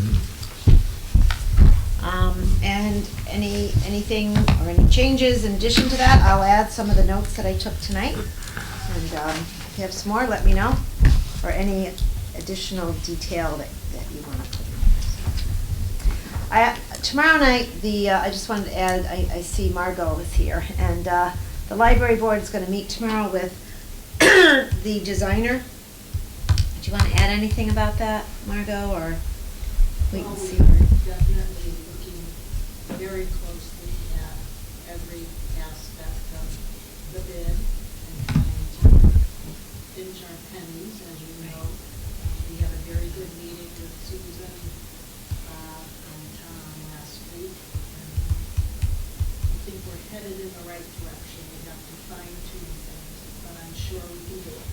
S1: And anything or any changes in addition to that, I'll add some of the notes that I took tonight. And if you have some more, let me know, or any additional detail that you want to put in. Tomorrow night, I just wanted to add, I see Margot is here, and the library board is going to meet tomorrow with the designer. Do you want to add anything about that, Margot, or wait and see?
S7: Definitely looking very closely at every aspect of the bid and trying to pinch our pennies, as you know. We had a very good meeting with Susan and Tom last week. And I think we're headed in the right direction. We have to fine tune things, but I'm sure we can do it.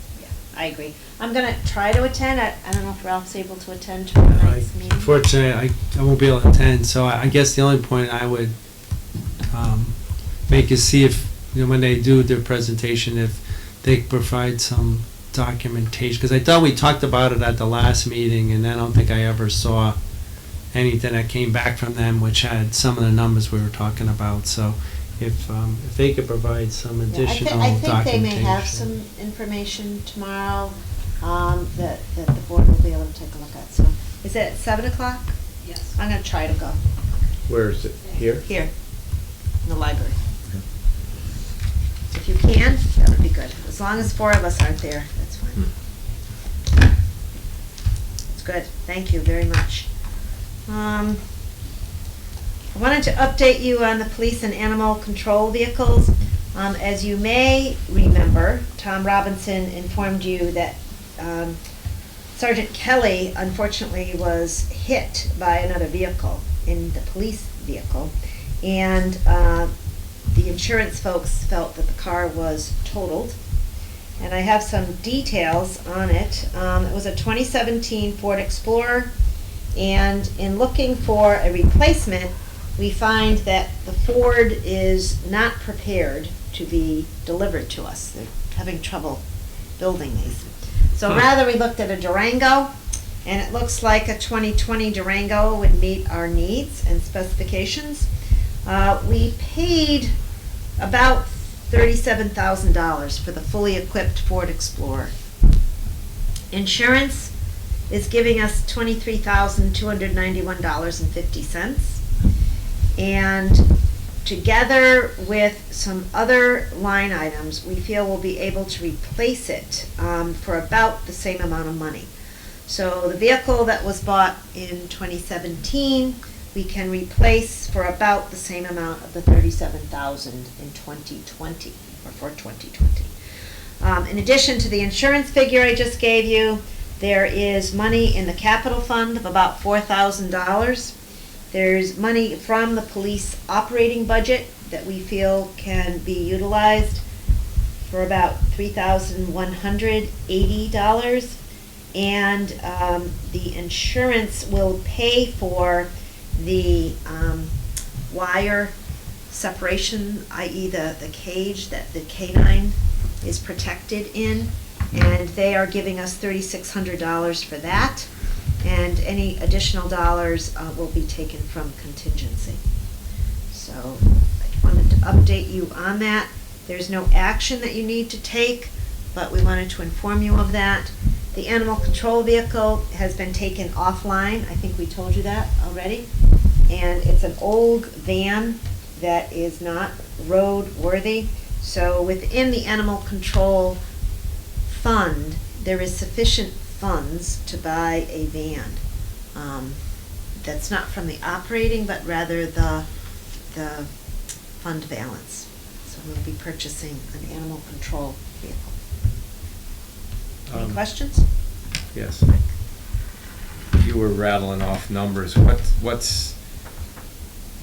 S1: I agree. I'm going to try to attend. I don't know if Ralph's able to attend tomorrow night's meeting.
S10: Unfortunately, I won't be able to attend, so I guess the only point I would make is see if, when they do their presentation, if they provide some documentation, because I thought we talked about it at the last meeting, and I don't think I ever saw anything that came back from them which had some of the numbers we were talking about. So if they could provide some additional
S1: I think they
S10: documentation.
S1: may have some information tomorrow that the board will be able to take a look at. So is it at 7 o'clock?
S7: Yes.
S1: I'm going to try to go.
S5: Where is it? Here?
S1: Here, in the library. So if you can, that would be good. As long as 4 of us aren't there, that's fine. It's good. Thank you very much. I wanted to update you on the police and animal control vehicles. As you may remember, Tom Robinson informed you that Sergeant Kelly unfortunately was hit by another vehicle in the police vehicle, and the insurance folks felt that the car was totaled. And I have some details on it. It was a 2017 Ford Explorer, and in looking for a replacement, we find that the Ford is not prepared to be delivered to us. They're having trouble building these. So rather, we looked at a Durango, and it looks like a 2020 Durango would meet our needs and specifications. We paid about $37,000 for the fully equipped Ford Explorer. Insurance is giving us $23,291.50. And together with some other line items, we feel we'll be able to replace it for about the same amount of money. So the vehicle that was bought in 2017, we can replace for about the same amount of the $37,000 in 2020, or for 2020. In addition to the insurance figure I just gave you, there is money in the capital fund of about $4,000. There's money from the police operating budget that we feel can be utilized for about $3,180. And the insurance will pay for the wire separation, i.e. the cage that the canine is protected in. And they are giving us $3,600 for that. And any additional dollars will be taken from contingency. So I wanted to update you on that. There's no action that you need to take, but we wanted to inform you of that. The animal control vehicle has been taken offline. I think we told you that already. And it's an old van that is not road worthy. So within the animal control fund, there is sufficient funds to buy a van that's not from the operating, but rather the fund balance. So we'll be purchasing an animal control vehicle. Any questions?
S8: Yes. You were rattling off numbers. What's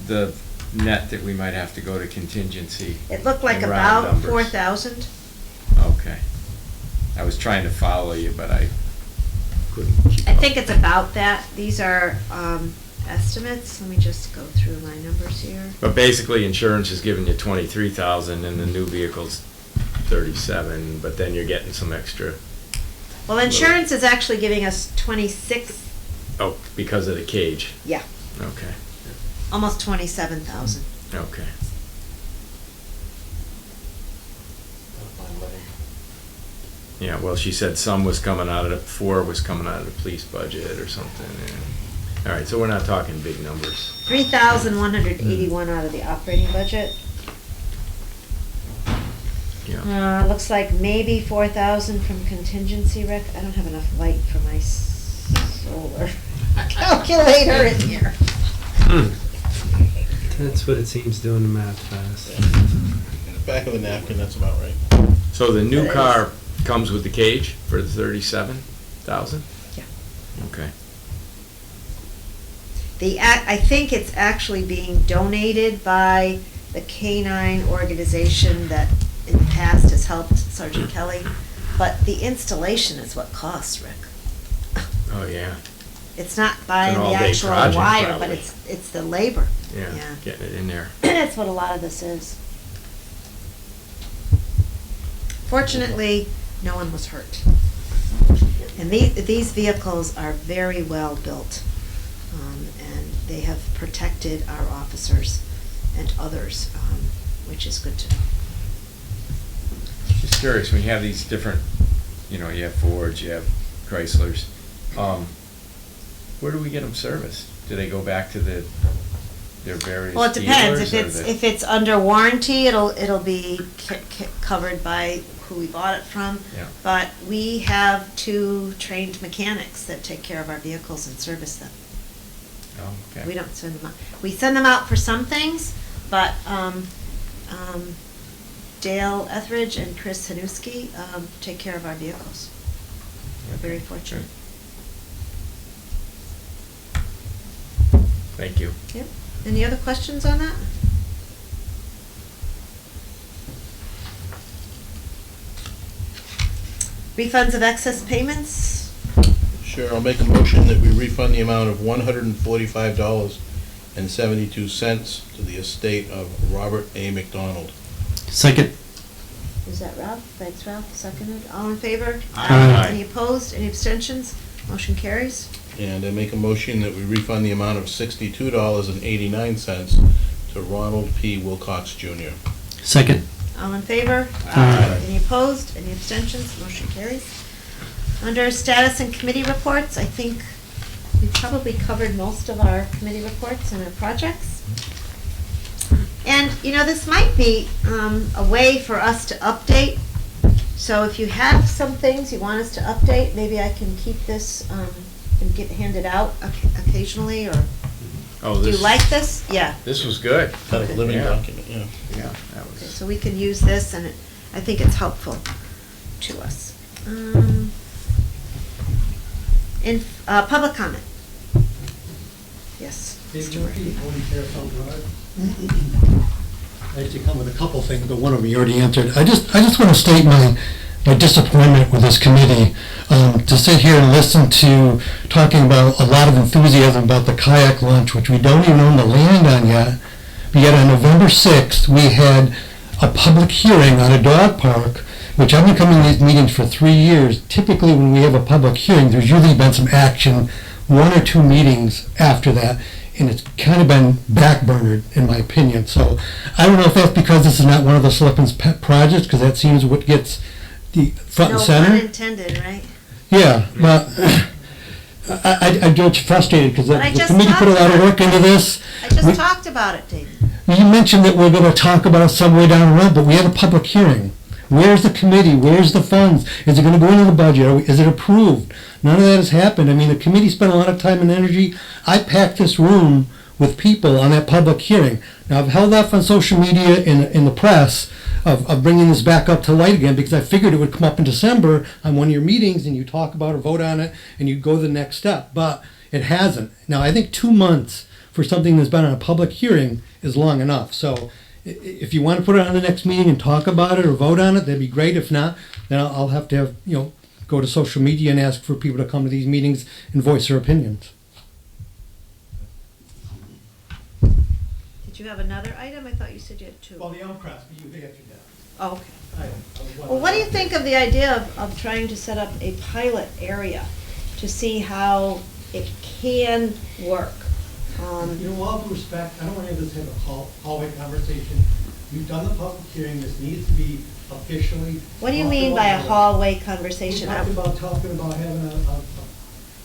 S8: the net that we might have to go to contingency?
S1: It looked like
S8: in round
S1: about
S8: numbers?
S1: 4,000.
S8: Okay. I was trying to follow you, but I couldn't keep
S1: I
S8: up.
S1: think it's about that. These are estimates. Let me just go through my numbers here.
S8: But basically, insurance is giving you 23,000 and the new vehicle's 37, but then you're getting some extra.
S1: Well, insurance is actually giving us 26,
S8: Oh, because of the cage.
S1: yeah,
S8: Okay.
S1: almost 27,000.
S8: Okay. Yeah, well, she said some was coming out of the, 4 was coming out of the police budget or something. Yeah. All right, so we're not talking big numbers.
S1: 3,181 out of the operating budget.
S8: Yeah.
S1: Looks like maybe 4,000 from contingency rec. I don't have enough light for my solar calculator in here.
S10: That's what it seems doing the math fast.
S4: In the back of the napkin, that's about right.
S8: So the new
S1: It
S8: car comes with the cage for the 37,000?
S1: Yeah.
S8: Okay.
S1: I think it's actually being donated by the canine organization that in the past has helped Sergeant Kelly, but the installation is what costs, Rick.
S8: Oh, yeah.
S1: It's not buying the
S8: all-day
S1: actual
S8: project,
S1: wire, but
S8: probably.
S1: it's the labor.
S8: Yeah, getting it in there.
S1: That's what a lot of this is. Fortunately, no one was hurt. And these vehicles are very well built, and they have protected our officers and others, which is good to know.
S8: Just curious, when you have these different, you know, you have Fords, you have Chryslers, where do we get them serviced? Do they go back to their various dealers?
S1: Well, it depends.
S8: or
S1: If it's under warranty, it'll be covered by who we bought it from.
S8: Yeah.
S1: But we have 2 trained mechanics that take care of our vehicles and service them.
S8: Oh, okay.
S1: We don't send them out. We send them out for some things, but Dale Etheridge and Chris Hanuski take care of our vehicles. We're very fortunate.
S8: Thank you.
S1: Yep. Any other questions on that? Refunds of excess payments?
S4: Sure, I'll make a motion that we refund the amount of $145.72 to the estate of Robert A. McDonald.
S10: Second.
S1: Is that Ralph? Thanks, Ralph. Seconded. All in favor?
S10: Aye.
S1: Any opposed? Any abstentions? Motion carries.
S4: And I make a motion that we refund the amount of $62.89 to Ronald P. Wilcox Jr.
S10: Second.
S1: All in favor?
S10: Aye.
S1: Any opposed? Any abstentions? Motion carries. Under status and committee reports, I think we've probably covered most of our committee reports and our projects. And, you know, this might be a way for us to update. So if you have some things you want us to update, maybe I can keep this and get handed out occasionally, or
S8: Oh,
S1: do you like this? Yeah.
S8: This was good.
S4: Kind of a living
S8: Yeah.
S4: document, yeah.
S8: Yeah, that
S1: Okay,
S8: was.
S1: so we can use this, and I think it's helpful to us. In public comment. Yes. Mr. Murphy.
S13: I actually come with a couple things, but one of them you already answered. I just want to state my disappointment with this committee. To sit here and listen to talking about a lot of enthusiasm about the kayak launch, which we don't even own the land on yet. But yet on November 6th, we had a public hearing on a dog park, which I've been coming to these meetings for 3 years. Typically when we have a public hearing, there's usually been some action, 1 or 2 meetings after that. And it's kind of been backburnered, in my opinion. So I don't know if that's because this is not one of the Selectmen's pet projects, because that seems what gets the front and
S1: No
S13: center.
S1: pun intended, right?
S13: Yeah, but I'm just frustrated because
S1: But I
S13: the
S1: just
S13: committee put a lot of
S1: talked
S13: work into this.
S1: I just
S13: We-
S1: talked about it, David.
S13: You mentioned that we're going to talk about it some way down the road, but we had a public hearing. Where's the committee? Where's the funds? Is it gonna go into the budget? Is it approved? None of that has happened. I mean, the committee spent a lot of time and energy. I packed this room with people on that public hearing. Now, I've held off on social media in the press of bringing this back up to light again, because I figured it would come up in December on one of your meetings, and you talk about or vote on it, and you go the next step, but it hasn't. Now, I think 2 months for something that's been on a public hearing is long enough. So if you want to put it on the next meeting and talk about it or vote on it, that'd be great. If not, then I'll have to have, go to social media and ask for people to come to these meetings and voice their opinions.
S1: Did you have another item? I thought you said you had two.
S13: Well, the Elm Crest, but you answered that.
S1: Oh, okay. Well, what do you think of the idea of trying to set up a pilot area to see how it can work?
S13: With all due respect, I don't want to have a hallway conversation. We've done the public hearing, this needs to be officially.
S1: What do you mean by a hallway conversation?
S13: We talking about having a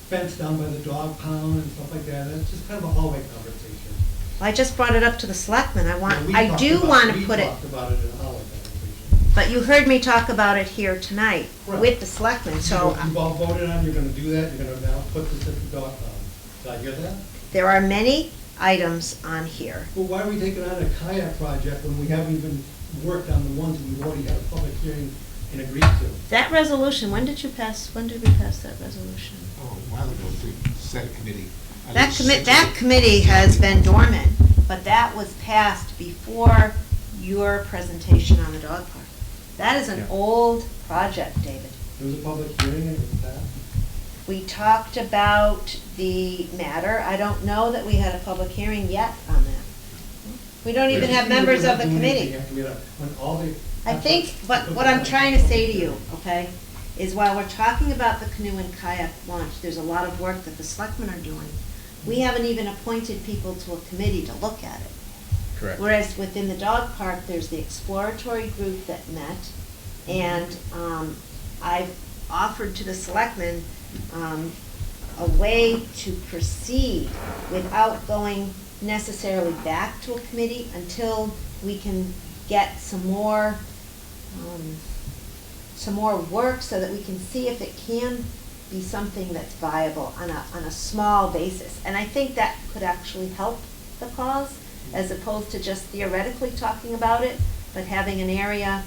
S13: fence down by the dog pound and stuff like that. It's just kind of a hallway conversation.
S1: I just brought it up to the selectmen.
S13: We
S1: want to put it.
S13: talked about it in a hallway conversation.
S1: But you heard me talk about it here tonight
S13: Correct.
S1: with the selectmen, so.
S13: You've all voted on, you're gonna do that, you're gonna now put this at the dog pound. Did I hear that?
S1: There are many items on here.
S13: Well, why are we taking on a kayak project when we haven't even worked on the ones that we've already had a public hearing and agreed to?
S1: That resolution, when did we pass that resolution?
S3: Oh, a while ago, we set a committee.
S1: That committee has been dormant, but that was passed before your presentation on the dog park. That is an old project, David.
S13: There was a public hearing and it was passed.
S1: We talked about the matter. I don't know that we had a public hearing yet on that. We don't even have members of the committee. I think, what I'm trying to say to you, okay, is while we're talking about the canoe and kayak launch, there's a lot of work that the selectmen are doing. We haven't even appointed people to a committee to look at it.
S12: Correct.
S1: Whereas within the dog park, there's the exploratory group that met, and I've offered to the selectmen a way to proceed without going necessarily back to a committee until we can get some more work so that we can see if it can be something that's viable on a small basis. And I think that could actually help the cause, as opposed to just theoretically talking about it, but having an area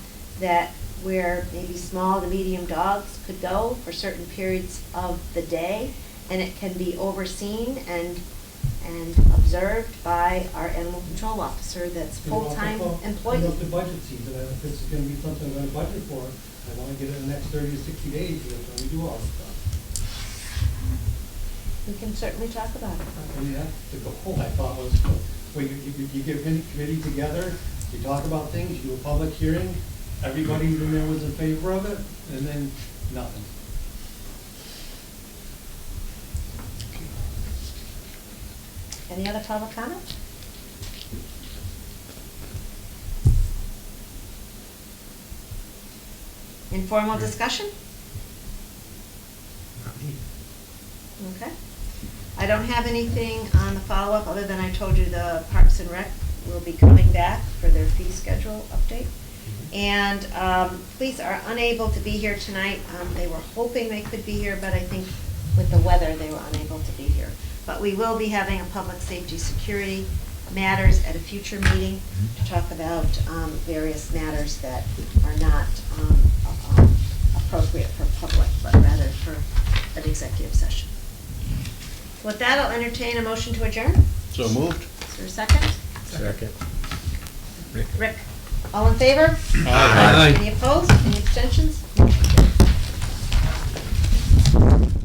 S1: where maybe small to medium dogs could go for certain periods of the day, and it can be overseen and observed by our animal control officer that's full-time employee.
S13: About the budget season, and if this is gonna be something I'm gonna budget for, I wanna get it in the next 30 to 60 days, when we do all this stuff.
S1: We can certainly talk about it.
S13: I mean, that's the goal, I thought was, when you get a committee together, you talk about things, you do a public hearing, everybody in there was in favor of it, and then nothing.
S1: Any other public comment? Informal discussion? Okay. I don't have anything on the follow-up, other than I told you the Parks and Rec will be coming back for their fee schedule update. And police are unable to be here tonight. They were hoping they could be here, but I think with the weather, they were unable to be here. But we will be having a public safety security matters at a future meeting to talk about various matters that are not appropriate for public, but rather for an executive session. With that, I'll entertain a motion to adjourn.
S4: So moved.
S1: Is there a second?
S12: Second.
S1: Rick, all in favor?
S8: Aye.
S1: Any opposed? Any abstentions? Motion carries.